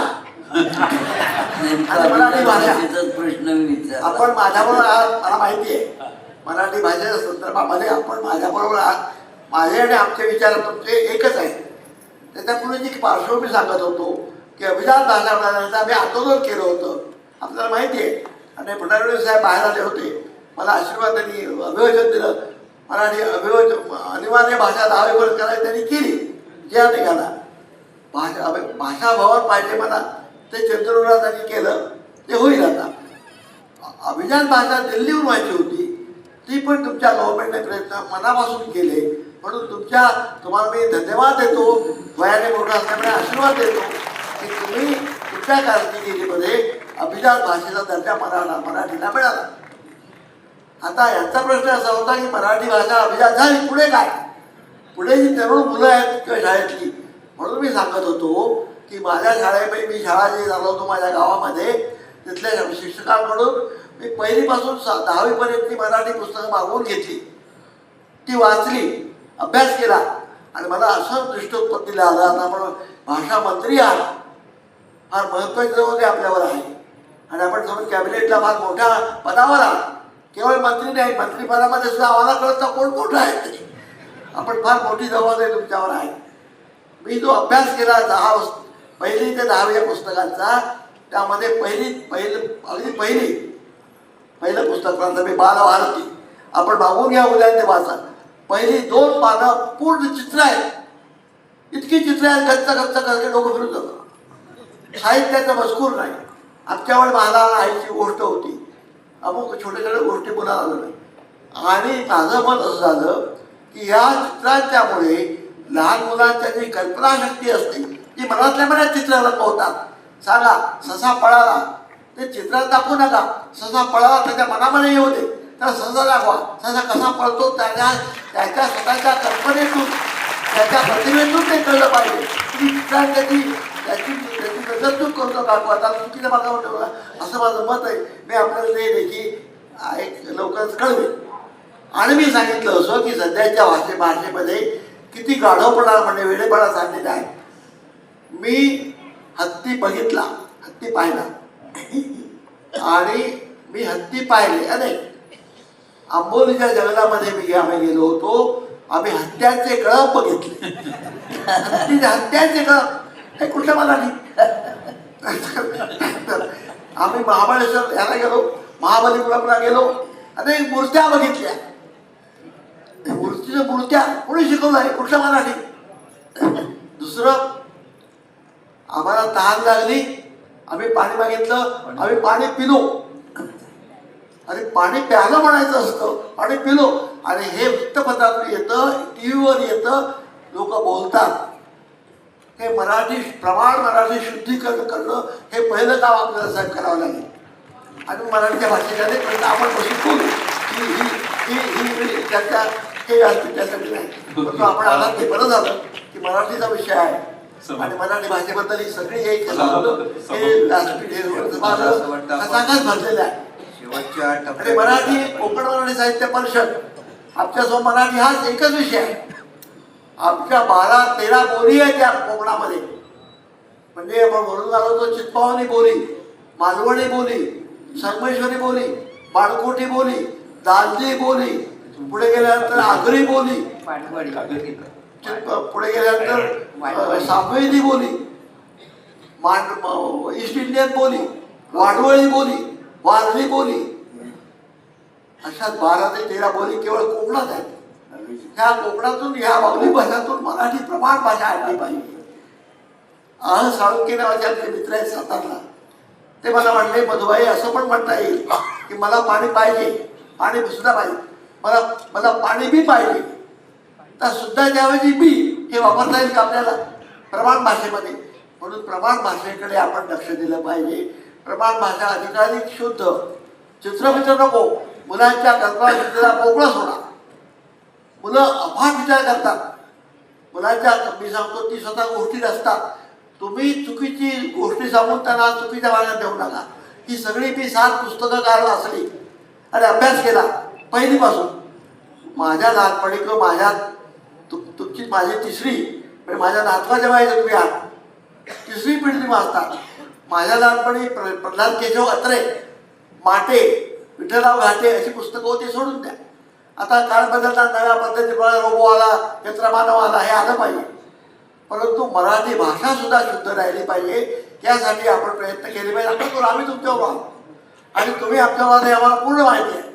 आणि मराठी भाषा. प्रश्न मी विचारला. आपण माझ्याबरोबर आहात मला माहिती आहे. मराठी भाषेच्या संदर्भामध्ये आपण माझ्याबरोबर आहात. माझे आणि आमचे विचार तुमचे एकच आहेत. त्याच्यापुढे जी पार्श्वभूमी सांगत होतो की अभिजात भाषा प्रणालीचं आम्ही आंदोलन केलं होतं, आपल्याला माहिती आहे. आणि फडणवीस साहेब बाहेर आले होते, मला आशीर्वाद त्यांनी अभिवाचन दिलं. मराठी अनिवार्य भाषा 10वी करायची त्यांनी केली. ज्या निघाला भाषा भवन पाहिजे मला, ते चंद्रपुरात त्यांनी केलं, ते होईल. आता अभिजात भाषा दिल्लीहून व्हायची होती, ती पण तुमच्या गव्हर्नमेंटने प्रयत्न मनापासून केले. म्हणून तुम्हाला मी धन्यवाद देतो, वयाने मोठा असल्यामुळे आशीर्वाद देतो की तुम्ही तुमच्या कारकिर्दीमध्ये अभिजात भाषेचा दर्जा मराठीला मिळाला. आता यांचा प्रश्न असा होता की मराठी भाषा अभिजात झाली, पुढे काय? पुढे जी तरुण मुलं आहेत किंवा शाळेतली, म्हणून मी सांगत होतो की माझ्या शाळेमध्ये मी शाळा जी चालवतो माझ्या गावामध्ये, तिथल्या शिक्षकांकडून मी पहिलीपासून 10वीपर्यंतची मराठी पुस्तकं मागवून घेतली, ती वाचली, अभ्यास केला आणि मला असं दृष्टोत्पत्तीला आलं. आता आपण भाषा मंत्री आहात, फार महत्त्वाची जबाबदारी आपल्यावर आहे आणि आपण समज कॅबिनेटला फार मोठ्या पदावर आहात. केवळ मंत्री नाही, मंत्रिपदामध्ये सुद्धा आम्हाला कळतं कोण मोठं आहे तरी. आपण फार मोठी जबाबदारी तुमच्यावर आहे. मी जो अभ्यास केला 1 ते 10 या पुस्तकांचा, त्यामध्ये पहिलं पुस्तक मी बालभारती, आपण मागून घ्या उद्या ते वाचा. पहिली 2 पानं पूर्ण चित्र आहेत, इतकी चित्र आहेत गच्च करके डोकं फिरून जातं. साहित्याचा मजकूर नाही. आमच्यावर मला आईची गोष्ट होती, अमुक छोट्या गोष्टी मुलाला आलं नाही. आणि माझं मत असं झालं की या चित्रांच्यामुळे लहान मुलांच्या जी कल्पनाशक्ती असते ती मनातल्या मनात चित्र रंगवतात. सांगा ससा पळाला, ते चित्रात दाखवू नका. ससा पळाला त्याच्या मनामध्ये येऊ दे, त्याला ससा दाखवा. ससा कसा पळतो त्याच्या स्वतःच्या कल्पनेतून, त्याच्या प्रतिभेतून ते कळलं पाहिजे. तुम्ही चित्रात त्याची नजरचूक करतो दाखवा, त्याला चुकीच्या मार्गावर ठेवला, असं माझं मत आहे. मी आपल्याला ते देखील एक लवकरच कळवेल. आणि मी सांगितलं असं की सध्याच्या भाषेमध्ये किती गाढवपणा म्हणजे वेडेपणा चाललेला आहे. मी हत्ती बघितला, हत्ती पाहिला आणि मी हत्ती पाहिले अनेक. आंबोलीच्या जंगलामध्ये आम्ही गेलो होतो, आम्ही हत्यांचे कळप बघितले. हत्यांचे कळप हे कुठल्या मराठी. आम्ही महाबळेश्वर याला गेलो, महाबलीपुरमला गेलो, अनेक मूर्त्या बघितल्या. मूर्त्या कोणी शिकवलं आहे, कुठल्या मराठी. दुसरं, आम्हाला तहान लागली, आम्ही पाणी मागितलं, आम्ही पाणी पिलो. आणि पाणी प्यायला म्हणायचं असतं, पाणी पिलो. आणि हे वृत्तपत्रातून येतं, टीव्हीवर येतं, लोक बोलतात. हे मराठी शुद्धीकरण करणं हे पहिलं काम आपल्याला साहेब करावं लागेल. आणि मराठीच्या भाषेमध्ये पहिलं आपण कशी बोलू ही चर्चा हे त्यासाठी नाही. परंतु आपण आलात ते बरं झालं की मराठीचा विषय आहे आणि मराठी भाषेबद्दल ही सगळी एक खचाखच भरलेलं आहे. आणि मराठी कोकण मराठी साहित्य परिषद आमच्यासमोर मराठी हाच एकच विषय आहे. आमच्या 12-13 बोली आहे त्या कोकणामध्ये. म्हणजे आपण म्हणून आलो तो चित्पावनी बोली, मालवणी बोली, संगमेश्वरी बोली, बाणकोटी बोली, दालजी बोली, पुढे गेल्यानंतर आगरी बोली, वाडवळी. पुढे गेल्यानंतर सापवेदी बोली, ईस्ट इंडियन बोली, वाडवळी बोली, वारली बोली, अशा 12 ते 13 बोली केवळ कोकणात आहेत. ह्या कोकणातून, ह्या बावली भाषातून मराठी प्रमाण भाषा आणली पाहिजे. साळुंके नावाचे आमचे मित्र आहेत सातारला, ते मला म्हणले मधुबाई असं पण म्हणता येईल की मला पाणी पाहिजे, पाणी सुद्धा पाहिजे, मला पाणी बी पाहिजे, तर सुद्धा त्याऐवजी बी हे वापरता येईल का आपल्याला प्रमाण भाषेमध्ये. म्हणून प्रमाण भाषेकडे आपण लक्ष दिलं पाहिजे. प्रमाण भाषा अधिकाधिक शुद्ध, चित्रपित्र नको, मुलांच्या कल्पना मोकळं सोडा. मुलं अफाट विचार करतात, मुलांच्या मी सांगतो ती स्वतः गोष्टीत असतात. तुम्ही चुकीची गोष्टी सांगून त्यांना चुकीच्या मार्गात देऊ नका. ही सगळी मी 7 पुस्तकं काढून असली आणि अभ्यास केला पहिलीपासून. माझ्या लहानपणी किंवा तुमची माझी तिसरी म्हणजे माझ्या नातवाच्या वयाचे तुम्ही आहात, तिसरी पिढी तुम्ही वाचतात. माझ्या लहानपणी प्रल्हाद केशव अत्रे, माटे, विठ्ठलराव घाटे अशी पुस्तकं होती, सोडून द्या. आता काळ बदलता, नव्या पद्धतीप्रमाणे रोबो आला, यंत्रमानव आला, हे आलं पाहिजे. परंतु मराठी भाषा सुद्धा शुद्ध राहिली पाहिजे, यासाठी आपण प्रयत्न केले पाहिजे. आपण आम्ही तुमच्यावर आहोत आणि तुम्ही आमच्यावर आम्हाला पूर्ण माहिती आहे.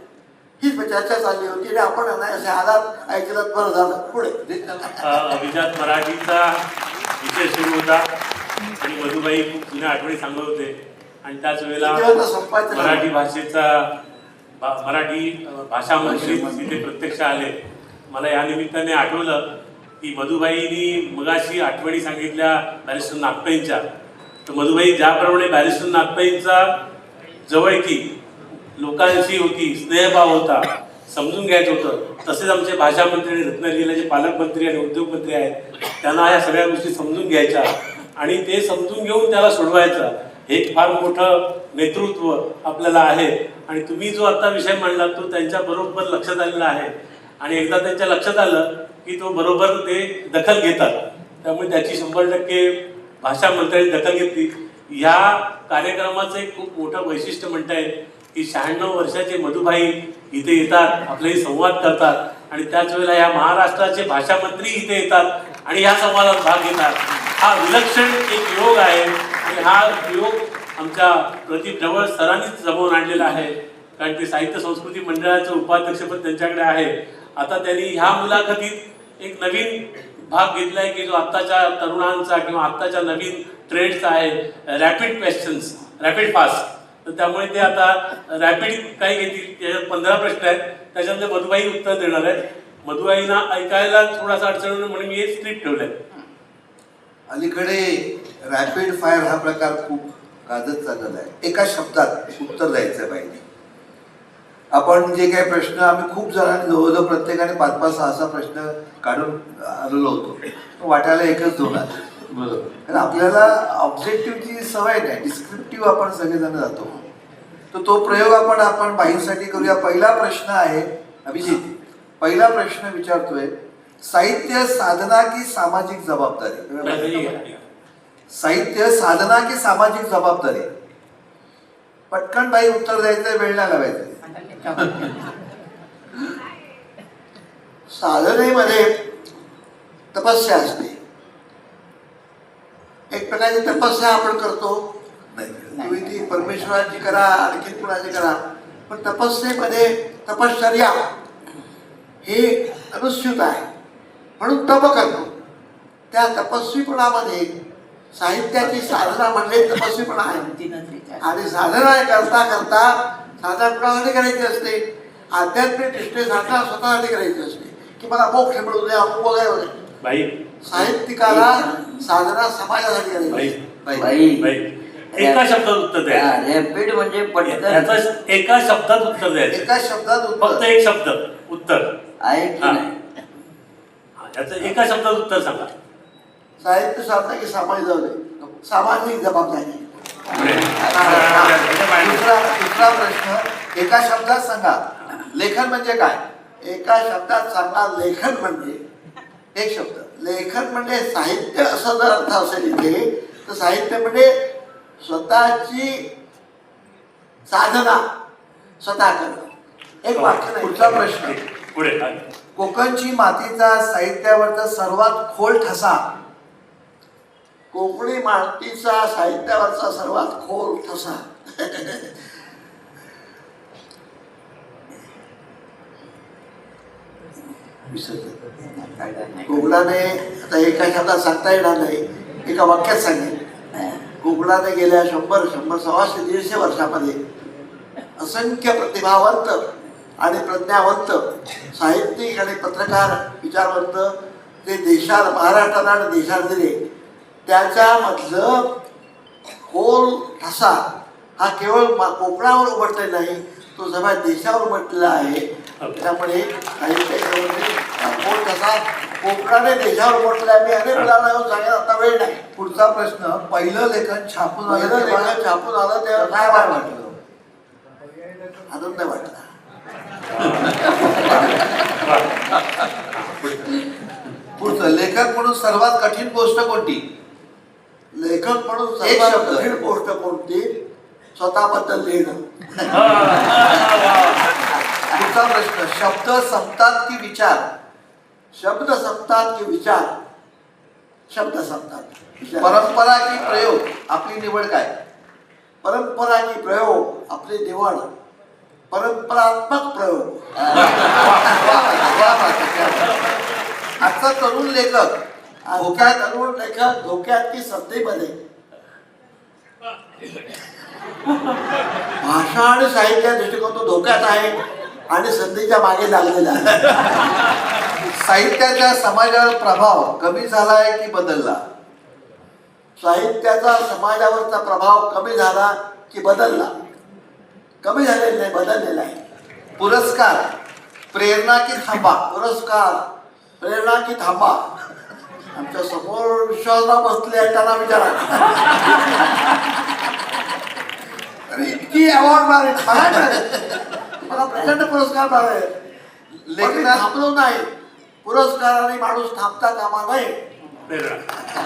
हीच चर्चा चालली होती आणि आपण असे आलात, ऐकलं, बरं झालं. पुढे अभिजात मराठीचा विषय सुरू होता आणि मधुबाई खूप जुन्या आठवणी सांगत होते आणि त्याच वेळेला मराठी भाषा मंत्री तिथे प्रत्यक्ष आले. मला या निमित्ताने आठवलं की मधुबाईंनी मगाशी आठवणी सांगितल्या बॅरिस्टर नागपाईंच्या. तर मधुबाई ज्याप्रमाणे बॅरिस्टर नागपाईंचा जवळकी लोकांशी होती, स्नेहभाव होता, समजून घ्यायचं होतं, तसेच आमचे भाषा मंत्री आणि रत्नागिरीचे पालकमंत्री आणि उद्योगमंत्री आहेत, त्यांना या सगळ्या गोष्टी समजून घ्यायच्या आणि ते समजून घेऊन त्याला सोडवायचं, हे फार मोठं नेतृत्व आपल्याला आहे. आणि तुम्ही जो आता विषय मांडला तो त्यांच्या बरोबर लक्षात आलेला आहे आणि एकदा त्यांच्या लक्षात आलं की तो बरोबर ते दखल घेतात. त्यामुळे त्याची 100% भाषा मंत्र्यांनी दखल घेतली. या कार्यक्रमाचं एक खूप मोठं वैशिष्ट्य म्हणता येईल की 96 वर्षाचे मधुबाई इथे येतात, आपल्याशी संवाद करतात आणि त्याच वेळेला या महाराष्ट्राचे भाषा मंत्री इथे येतात आणि या संवादात भाग घेतात. हा विलक्षण एक योग आहे आणि हा योग आमच्या प्रदीप ढवळ सरांनीच जमवून आणलेला आहे, कारण ते साहित्य संस्कृती मंडळाचं उपाध्यक्षपद त्यांच्याकडे आहे. आता त्यांनी ह्या मुलाखतीत एक नवीन भाग घेतलाय की जो आत्ताच्या तरुणांचा किंवा आत्ताच्या नवीन ट्रेंड्सचा आहे, रॅपिड क्वेश्चन्स, रॅपिड फास्ट. तर त्यामुळे ते आता रॅपिड काही घेतील, त्याच्यात 15 प्रश्न आहेत, त्याच्यामध्ये मधुबाई उत्तर देणार आहेत. मधुबाईंना ऐकायला थोडासा अडचण म्हणून मी हे स्क्रिप्ट ठेवलंय. अलीकडे रॅपिड फायर हा प्रकार खूप गाजत चाललेला आहे. एका शब्दात उत्तर द्यायचं पाहिजे. आपण जे काही प्रश्न आम्ही खूप जणांनी जवळजवळ प्रत्येकाने 5-5, 6-6 प्रश्न काढून आलेलो होतो, वाटायला एकच 2 आले. बरोबर, कारण आपल्याला ऑब्जेक्टिव्हची सवय नाही, डिस्क्रिप्टिव्ह आपण सगळेजण जातो. तर तो प्रयोग आपण बाईंसाठी करूया. पहिला प्रश्न आहे अभिजित, पहिला प्रश्न विचारतोय, साहित्य साधना की सामाजिक जबाबदारी? साहित्य साधना की सामाजिक जबाबदारी? पटकन बाई उत्तर द्यायचं, वेळ नाही लावायचं. साधनेमध्ये तपस्या असते, एक प्रकारची तपस्या आपण करतो. तुम्ही ती परमेश्वराची करा, आणखी कुणाची करा, पण तपस्येमध्ये तपश्चर्या हे अनुस्यूत आहे, म्हणून तप करतो. त्या तपस्वीपणामध्ये साहित्याची साधना म्हणजे तपस्वीपणा आहे. आणि साधना करता करता साधना कुणासाठी करायची असते? आध्यात्मिक दृष्टीसाठी स्वतःसाठी करायची असते की मला मोक्ष मिळू द्या वगैरे वगैरे. साहित्यिकाला साधना समाजासाठी करायची. एका शब्दात उत्तर द्यायचं. रॅपिड म्हणजे पटकन, एका शब्दात उत्तर द्यायचं. एका शब्दात फक्त एक शब्द उत्तर आहे की नाही? याचं एका शब्दात उत्तर सांगा. साहित्य साधना की सामाजिक जबाबदारी. दुसरा प्रश्न, एका शब्दात सांगा लेखन म्हणजे काय? एका शब्दात सांगा लेखन म्हणजे, एक शब्द, लेखन म्हणजे साहित्य असा जर अर्थ असेल इथे, तर साहित्य म्हणजे स्वतःची साधना स्वतः करणं. एक वाक्य नाही. पुढचा प्रश्न. पुढे कोकणची मातीचा साहित्यावरचा सर्वात खोल ठसा. कोकणी मातीचा साहित्यावरचा सर्वात खोल ठसा. कोकणाने आता एका शब्दात सांगता येणार नाही, एका वाक्यात सांगेल. कोकणाने गेल्या 100, 100, 150, 150 वर्षामध्ये असंख्य प्रतिभावंत आणि प्रज्ञावंत साहित्यिक आणि पत्रकार विचारवंत ते देशात, महाराष्ट्राला आणि देशात दिले. त्याच्यामधलं खोल ठसा हा केवळ कोकणावर उमटलेला नाही, तो सगळ्या देशावर उमटलेला आहे. त्यामुळे साहित्यामध्ये खोल ठसा कोकणाने देशावर उमटला. मी अनेक मुलांना येऊन सांगेन, आता वेळ नाही. पुढचा प्रश्न. पहिलं लेखन छापून आलं पहिलं तेव्हा लेखन छापून आलं तेव्हा काय वाटलं? आनंद वाटला. पुढचं. लेखक म्हणून सर्वात कठीण गोष्ट कोणती? लेखक म्हणून एक सर्वात शब्द. कठीण गोष्ट कोणती? स्वतःबद्दल लिहिणं. पुढचा प्रश्न. शब्द संपतात की विचार? शब्द संपतात की विचार? शब्द संपतात. विचार. परंपरा की प्रयोग? आपली निवड काय? परंपरा की प्रयोग? आपली निवड परंपरात्मक प्रयोग. आजचा तरुण लेखक धोक्यात तरुण लेखक धोक्यात की संधीमध्ये? भाषा आणि साहित्य दृष्टिकोन तो धोक्यात आहे आणि संधीच्या मागे लागलेला आहे. साहित्याचा समाजावर प्रभाव कमी झालाय की बदलला? साहित्याचा समाजावरचा प्रभाव कमी झाला की बदलला? कमी झालेला नाही, बदललेला आहे. पुरस्कार प्रेरणा की थांबा? पुरस्कार प्रेरणा की थांबा? आमच्या समोर विश्वासराव बसले आहेत, त्यांना विचारा. अरे इतकी अवॉर्ड मिळाले, मला प्रचंड पुरस्कार मिळाले. लेखनात थांबलो नाही. पुरस्काराने माणूस थांबता कामा नये.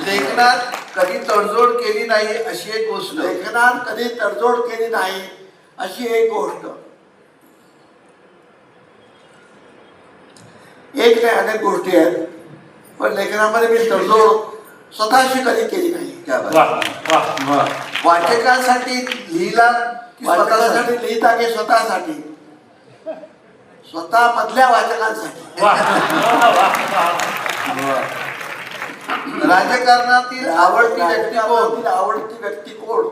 लेखनात कधी तडजोड केली नाही अशी एक गोष्ट? लेखनात कधी तडजोड केली नाही अशी एक गोष्ट? एक नाही, अनेक गोष्टी आहेत, पण लेखनामध्ये मी तडजोड स्वतःशी कधी केली नाही. क्या बात. वा वा. वाचकांसाठी लिहिला की स्वतःसाठी? वाचकांसाठी लिहिता की स्वतःसाठी? स्वतः मधल्या वाचकांसाठी. राजकारणातील आवडती व्यक्ती कोण? आवडती व्यक्ती कोण?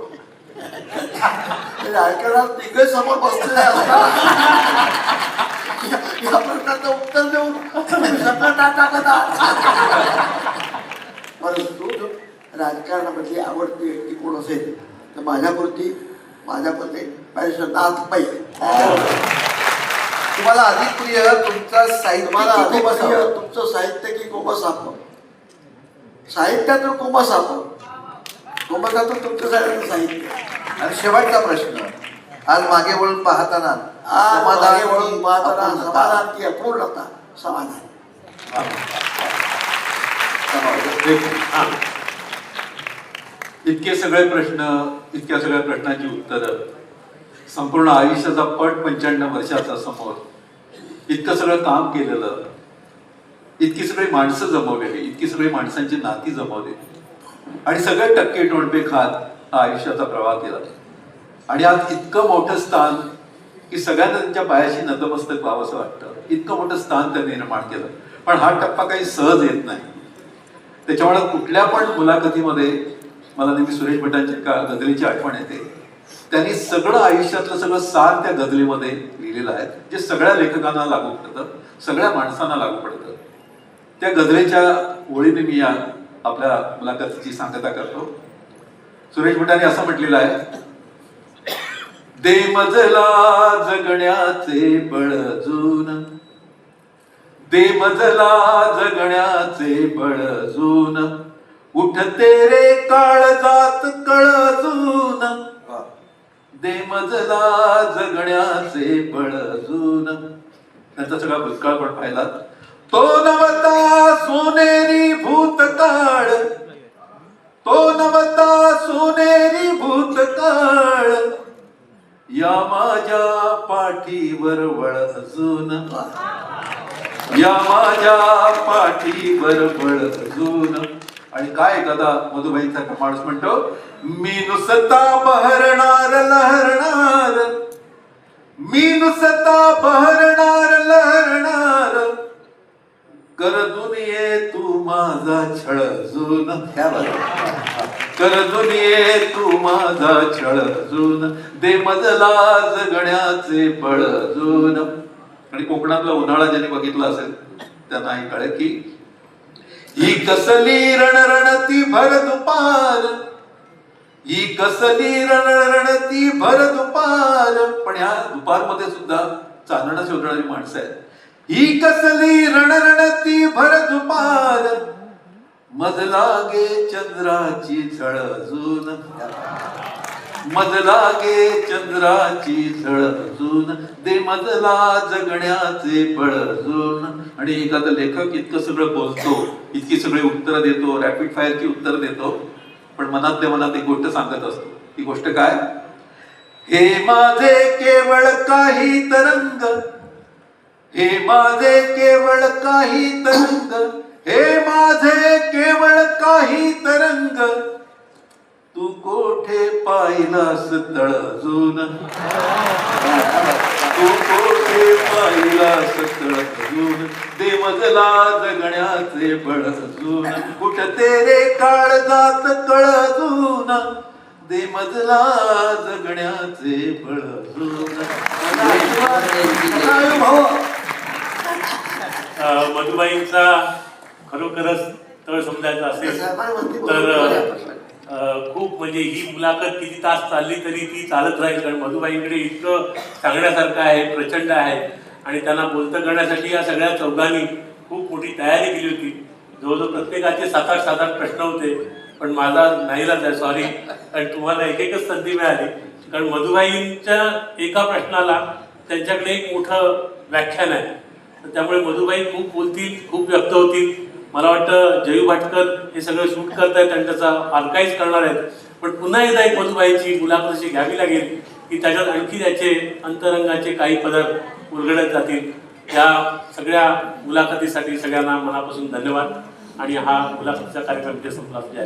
राजकारणात तिघे समोर बसलेले असतात. या प्रश्नाचं उत्तर देऊन सगळं टाकत आहात. परंतु राजकारणामधली आवडती व्यक्ती कोण असेल तर माझ्यापुरती माझ्या नाथ पै. तुम्हाला अधिक प्रिय तुमचा साहित्य तुम्हाला की अधिक कोमसावळ? प्रिय तुमचं साहित्य की कोमसाप? साहित्यातून कोमसाप. कोमसातून तुमचं साहित्य. आणि शेवटचा प्रश्न. आज मागे वळून पाहताना समाधान वळून की पाहताना अपूर्णता? समाधान की अपूर्णता? समाधान. इतके सगळे प्रश्न, इतक्या सगळ्या प्रश्नांची उत्तरं, संपूर्ण आयुष्याचा पट 95 वर्षाचा समोर, इतकं सगळं काम केलेलं, इतकी सगळी माणसं जमवलेली, इतकी सगळी माणसांची नाती जमवलेली आणि सगळे टक्के टोणपे खात हा आयुष्याचा प्रवाह केला. आणि आज इतकं मोठं स्थान की सगळ्यांना त्यांच्या पायाशी नतमस्तक व्हावं असं वाटतं. इतकं मोठं स्थान त्यांनी निर्माण केलं. पण हा टप्पा काही सहज येत नाही. त्याच्यामुळे कुठल्या पण मुलाखतीमध्ये मला नेहमी सुरेश भटांची गझलेची आठवण येते. त्यांनी सगळं आयुष्यातलं सगळं सार त्या गझलेमध्ये लिहिलेलं आहे, जे सगळ्या लेखकांना लागू पडतं, सगळ्या माणसांना लागू पडतं. त्या गझलेच्या ओळीने मी या आपल्या मुलाखतीची सांगता करतो. सुरेश भटांनी असं म्हटलेलं आहे, दे मजला जगण्याचे बळ अजून, दे मजला जगण्याचे बळ अजून, उठते रे काळजात कळजून, दे मजला जगण्याचे बळ अजून. त्यांचा सगळा भूतकाळ पण पाहिला. तो नवता सोनेरी भूतकाळ, तो नवता सोनेरी भूतकाळ, या माझ्या पाठीवर वळ अजून, या माझ्या पाठीवर वळ अजून. आणि काय दादा मधुबाईंचा माणूस म्हणतो, मी नुसता बहरणार लहरणार, मी नुसता बहरणार लहरणार, कर दुनिये तू माझा छळ अजून, क्या बात आहे. कर दुनिये तू माझा छळ अजून, दे मजला जगण्याचे बळ अजून. आणि कोकणातला उन्हाळा ज्यांनी बघितला असेल त्यांना हे कळेल की ही कसली रणरणती भर दुपार, ही कसली रणरणती भर दुपार. पण या दुपारमध्ये सुद्धा चांदणं शोधणारी माणसं आहेत. ही कसली रणरणती भर दुपार, मज लागे चंद्राची झळ अजून, मज लागे चंद्राची झळ अजून, दे मजला जगण्याचे बळ अजून. आणि एखादा लेखक इतकं सगळं बोलतो, इतकी सगळी उत्तरं देतो, रॅपिड फायरची उत्तर देतो, पण मनातल्या मनात एक गोष्ट सांगत असतो. ती गोष्ट काय, हे माझे केवळ काही तरंग, हे माझे केवळ काही तरंग, हे माझे केवळ काही तरंग, तू कोठे पाहिलास तळ अजून, तू कोठे पाहिलास तळ अजून, दे मजला जगण्याचे बळ अजून, कुठ तेरे काळजात कळ अजून, दे मजला जगण्याचे बळ अजून. भाऊ मधुबाईंचा खरोखरच तळ समजायचा असेल तर खूप म्हणजे ही मुलाखत किती तास चालली तरी ती चालत राहील. कारण मधुबाईंकडे इतकं सांगण्यासारखं आहे, प्रचंड आहे. आणि त्यांना बोलतं करण्यासाठी या सगळ्या चौघांनी खूप मोठी तयारी केली होती. जवळजवळ प्रत्येकाचे 7-8 प्रश्न होते. पण माझा नाईलाज आहे, सॉरी, कारण तुम्हाला एकच संधी मिळाली. कारण मधुबाईंच्या एका प्रश्नाला त्यांच्याकडे एक मोठं व्याख्यान आहे. त्यामुळे मधुबाई खूप बोलतील, खूप व्यक्त होतील. मला वाटतं जयू भाटकर हे सगळं शूट करतायत आणि त्याचा आर्काइव्ह करणार आहेत. पण पुन्हा एकदा एक मधुबाईची मुलाखत अशी घ्यावी लागेल की त्याच्यात आणखी त्याचे अंतरंगाचे काही पदर उलगडत जातील. या सगळ्या मुलाखतीसाठी सगळ्यांना मनापासून धन्यवाद. आणि हा मुलाखतीचा कार्यक्रम इथे संपला. जय